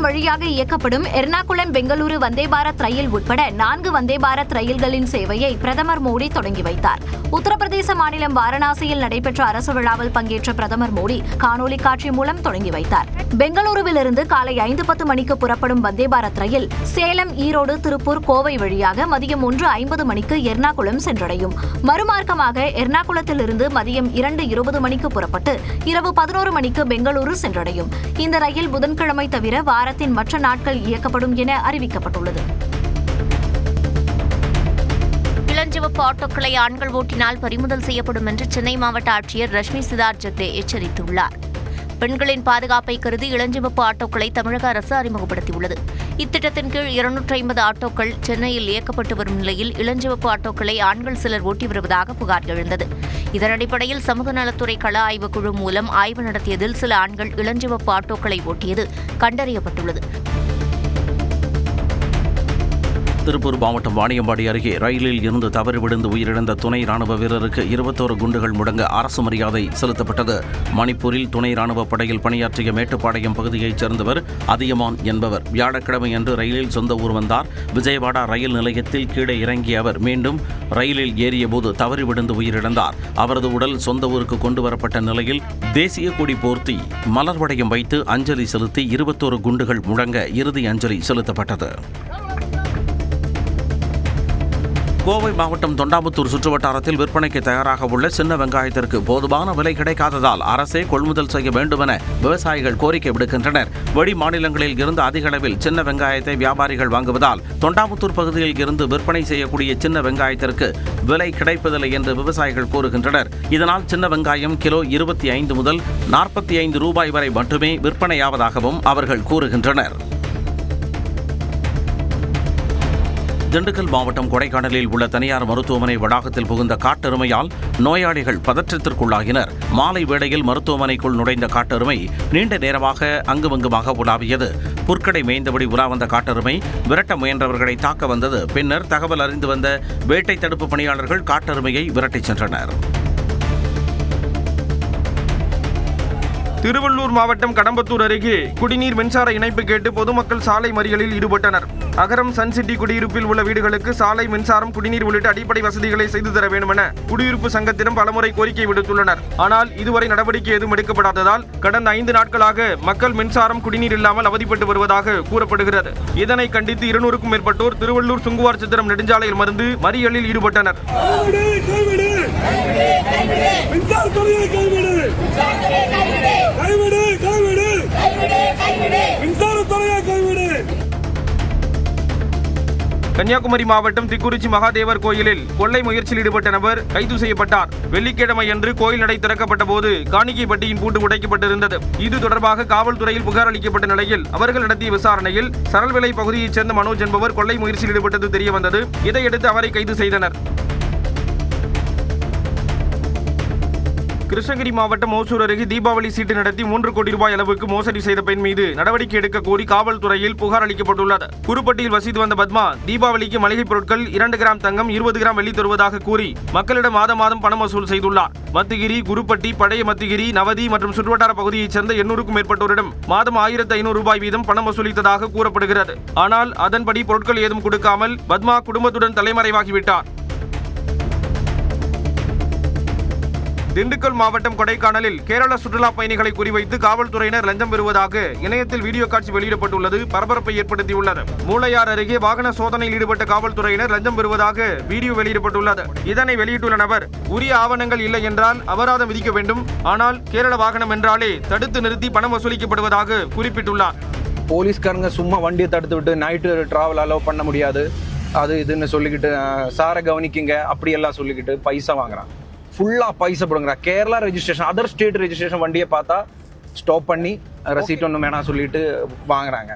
Speaker 1: வழியாக இயக்கப்படும் எர்ணாகுளம் பெங்களூரு வந்தே பாரத் ரயில் உட்பட 4 வந்தே பாரத் ரயில்களின் சேவையை பிரதமர் மோடி தொடங்கி வைத்தார். உத்தரப்பிரதேச மாநிலம் வாரணாசியில் நடைபெற்ற அரசு விழாவில் பங்கேற்ற பிரதமர் மோடி காணொலி காட்சி மூலம் தொடங்கி வைத்தார். பெங்களூருவிலிருந்து காலை 5:10 மணிக்கு புறப்படும் வந்தே பாரத் ரயில் சேலம், ஈரோடு, திருப்பூர், கோவை வழியாக மதியம் 1:50 மணிக்கு எர்ணாகுளம் சென்றடையும். மறுமார்க்கமாக எர்ணாகுளத்திலிருந்து மதியம் 2:20 மணிக்கு புறப்பட்டு இரவு 11 மணிக்கு பெங்களூரு சென்றடையும். இந்த ரயில் புதன்கிழமை தவிர வாரத்தின் மற்ற நாட்கள் இயக்கப்படும் என அறிவிக்கப்பட்டுள்ளது. இளஞ்சிவப்பு ஆட்டோக்களை ஆண்கள் ஓட்டினால் பறிமுதல் செய்யப்படும் என்று சென்னை மாவட்ட ஆட்சியர் ரஷ்மி சிதார்த் ஜெக்தே எச்சரித்துள்ளார். பெண்களின் பாதுகாப்பை கருதி இளஞ்சிவப்பு ஆட்டோக்களை தமிழக அரசு அறிமுகப்படுத்தியுள்ளது. இத்திட்டத்தின் கீழ் 250 ஆட்டோக்கள் சென்னையில் இயக்கப்பட்டு வரும் நிலையில் இளஞ்சிவப்பு ஆட்டோக்களை ஆண்கள் சிலர் ஓட்டி வருவதாக புகார் எழுந்தது. இதன் அடிப்படையில் சமூக நலத்துறை கள ஆய்வுக்குழு மூலம் ஆய்வு நடத்தியதில் சில ஆண்கள் இளஞ்சிவப்பு ஆட்டோக்களை ஓட்டியது கண்டறியப்பட்டுள்ளது.
Speaker 2: திருப்பூர் மாவட்டம் வாணியம்பாடி அருகே ரயிலில் இருந்து தவறி விழுந்து உயிரிழந்த துணை ராணுவ வீரருக்கு 21 குண்டுகள் முடங்க அரசு மரியாதை செலுத்தப்பட்டது. மணிப்பூரில் துணை ராணுவ படையில் பணியாற்றிய மேட்டுப்பாளையம் பகுதியைச் சேர்ந்தவர் அதியமான் என்பவர் வியாழக்கிழமை அன்று ரயிலில் சொந்த ஊர் வந்தார். விஜயவாடா ரயில் நிலையத்தில் கீழே இறங்கிய அவர் மீண்டும் ரயிலில் ஏறியபோது தவறி விழுந்து உயிரிழந்தார். அவரது உடல் சொந்த ஊருக்கு கொண்டு வரப்பட்ட நிலையில் தேசிய கொடி போர்த்தி மலர் வளையம் வைத்து அஞ்சலி செலுத்தி 21 குண்டுகள் முழங்க இறுதி அஞ்சலி செலுத்தப்பட்டது. கோவை மாவட்டம் தொண்டாமுத்தூர் சுற்றுவட்டாரத்தில் விற்பனைக்கு தயாராக உள்ள சின்ன வெங்காயத்திற்கு போதுமான விலை கிடைக்காததால் அரசே கொள்முதல் செய்ய வேண்டுமென விவசாயிகள் கோரிக்கை விடுக்கின்றனர். வெளி மாநிலங்களில் இருந்து அதிக அளவில் சின்ன வெங்காயத்தை வியாபாரிகள் வாங்குவதால் தொண்டாமுத்தூர் பகுதியில் இருந்து விற்பனை செய்யக்கூடிய சின்ன வெங்காயத்திற்கு விலை கிடைப்பதில்லை என்று விவசாயிகள் கூறுகின்றனர். இதனால் சின்ன வெங்காயம் கிலோ 25 முதல் 45 ரூபாய் வரை மட்டுமே விற்பனையாவதாகவும் அவர்கள் கூறுகின்றனர். திண்டுக்கல் மாவட்டம் கொடைக்கானலில் உள்ள தனியார் மருத்துவமனை வளாகத்தில் புகுந்த காட்டெருமையால் நோயாளிகள் பதற்றத்திற்குள்ளாகினர். மாலை வேளையில் மருத்துவமனைக்குள் நுழைந்த காட்டெருமை நீண்ட நேரமாக அங்குமங்குமாக உலாவியது. புற்கடை மேய்ந்தபடி உலா வந்த காட்டெருமை விரட்ட முயன்றவர்களை தாக்க வந்தது. பின்னர் தகவல் அறிந்து வந்த வேட்டை தடுப்பு பணியாளர்கள் காட்டெருமையை விரட்டிச் சென்றனர்.
Speaker 9: திருவள்ளூர் மாவட்டம் கடம்பத்தூர் அருகே குடிநீர் மின்சார இணைப்பு கேட்டு பொதுமக்கள் சாலை மறியலில் ஈடுபட்டனர். அகரம் சன்சிட்டி குடியிருப்பில் உள்ள வீடுகளுக்கு சாலை, மின்சாரம், குடிநீர் உள்ளிட்ட அடிப்படை வசதிகளை செய்து தர வேண்டும் என குடியிருப்பு சங்கத்திடம் பலமுறை கோரிக்கை விடுத்துள்ளனர். ஆனால் இதுவரை நடவடிக்கை எதுவும் எடுக்கப்படாததால் கடந்த 5 நாட்களாக மக்கள் மின்சாரம், குடிநீர் இல்லாமல் அவதிப்பட்டு வருவதாக கூறப்படுகிறது. இதனை கண்டித்து 200க்கும் மேற்பட்டோர் திருவள்ளூர் சுங்குவார் சித்திரம் நெடுஞ்சாலையில் மருந்து மறியலில் ஈடுபட்டனர். கன்னியாகுமரி மாவட்டம் திக்குறிச்சி மகாதேவர் கோயிலில் கொள்ளை முயற்சியில் ஈடுபட்ட நபர் கைது செய்யப்பட்டார். வெள்ளிக்கிழமை அன்று கோயில் நடை திறக்கப்பட்ட போது காணிக்கை பட்டியின் பூட்டு உடைக்கப்பட்டிருந்தது. இது தொடர்பாக காவல்துறையில் புகார் அளிக்கப்பட்ட நிலையில் அவர்கள் நடத்திய விசாரணையில் சரல்விளை பகுதியைச் சேர்ந்த மனோஜ் என்பவர் கொள்ளை முயற்சியில் ஈடுபட்டது தெரியவந்தது. இதையடுத்து அவரை கைது செய்தனர். கிருஷ்ணகிரி மாவட்டம் ஓசூர் அருகே தீபாவளி சீட்டு நடத்தி 3 கோடி ரூபாய் அளவுக்கு மோசடி செய்த பெண் மீது நடவடிக்கை எடுக்க கோரி காவல்துறையில் புகார் அளிக்கப்பட்டுள்ளது. குருப்பட்டியில் வசித்து வந்த பத்மா தீபாவளிக்கு மளிகை பொருட்கள் 2 கிராம் தங்கம், 20 கிராம் வெள்ளி தருவதாக கூறி மக்களிடம் மாதம் பணம் வசூல் செய்துள்ளார். மத்திகிரி, குருப்பட்டி, பழைய மத்திகிரி, நவதி மற்றும் சுற்றுவட்டார பகுதியைச் சேர்ந்த 800க்கும் மேற்பட்டோரிடம் மாதம் 1500 ரூபாய் வீதம் பணம் வசூலித்ததாக கூறப்படுகிறது. ஆனால் அதன்படி பொருட்கள் ஏதும் கொடுக்காமல் பத்மா குடும்பத்துடன் தலைமறைவாகிவிட்டார். திண்டுக்கல் மாவட்டம் கொடைக்கானலில் கேரள சுற்றுலா பயணிகளை குறிவைத்து காவல்துறையினர் லஞ்சம் பெறுவதாக இணையத்தில் வீடியோ காட்சி வெளியிடப்பட்டுள்ளது பரபரப்பை ஏற்படுத்தியுள்ளது. மூளையார் அருகே வாகன சோதனையில் ஈடுபட்ட காவல்துறையினர் லஞ்சம் பெறுவதாக வீடியோ வெளியிடப்பட்டுள்ளது. இதனை வெளியிட்டுள்ள நபர், உரிய ஆவணங்கள் இல்லை என்றால் அபராதம் விதிக்க வேண்டும், ஆனால் கேரள வாகனம் என்றாலே தடுத்து நிறுத்தி பணம் வசூலிக்கப்படுவதாக குறிப்பிட்டுள்ளார்.
Speaker 15: போலீஸ்காரங்க சும்மா வண்டியை தடுத்து விட்டு நைட்டு டிராவல் அலோவ் பண்ண முடியாது, அது இதுன்னு சொல்லிக்கிட்டு சாரை கவனிக்குங்க அப்படியெல்லாம் சொல்லிக்கிட்டு பைசா வாங்குறான். ஃபுல்லாக பைசா போடுங்கிறா. Kerala registration, other state registration வண்டியை பார்த்தா ஸ்டாப் பண்ணி ரசீட் ஒன்று வேணாம் சொல்லிட்டு வாங்குறாங்க.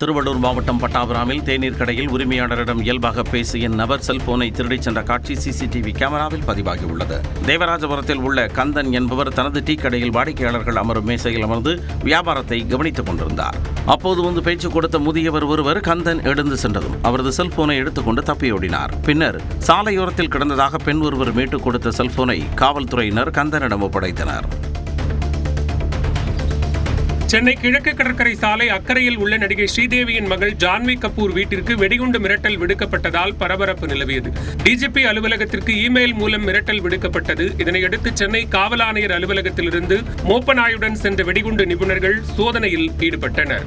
Speaker 2: திருவள்ளூர் மாவட்டம் பட்டாபுராமில் தேநீர் கடையில் உரிமையாளரிடம் இயல்பாக பேசிய நபர் செல்போனை திருடிச் சென்ற காட்சி சிசிடிவி கேமராவில் பதிவாகியுள்ளது. தேவராஜபுரத்தில் உள்ள கந்தன் என்பவர் தனது டீ கடையில் வாடிக்கையாளர்கள் அமரும் மேசையில் அமர்ந்து வியாபாரத்தை கவனித்துக் கொண்டிருந்தார். அப்போது வந்து பேச்சு கொடுத்த முதியவர் ஒருவர் கந்தன் எழுந்து சென்றதும் அவரது செல்போனை எடுத்துக்கொண்டு தப்பியோடினார். பின்னர் சாலையோரத்தில் கிடந்ததாக பெண் ஒருவர் மீட்டுக் கொடுத்த செல்போனை காவல்துறையினர் கந்தனிடம் ஒப்படைத்தனர்.
Speaker 6: சென்னை கிழக்கு கடற்கரை சாலை அக்கறையில் உள்ள நடிகை ஸ்ரீதேவியின் மகள் ஜான்வி கபூர் வீட்டிற்கு வெடிகுண்டு மிரட்டல் விடுக்கப்பட்டதால் பரபரப்பு நிலவியது. டிஜிபி அலுவலகத்திற்கு இமெயில் மூலம் மிரட்டல் விடுக்கப்பட்டது. இதனையடுத்து சென்னை காவல் ஆணையர் அலுவலகத்திலிருந்து மோப்பநாயுடன் சென்ற வெடிகுண்டு நிபுணர்கள் சோதனையில் ஈடுபட்டனர்.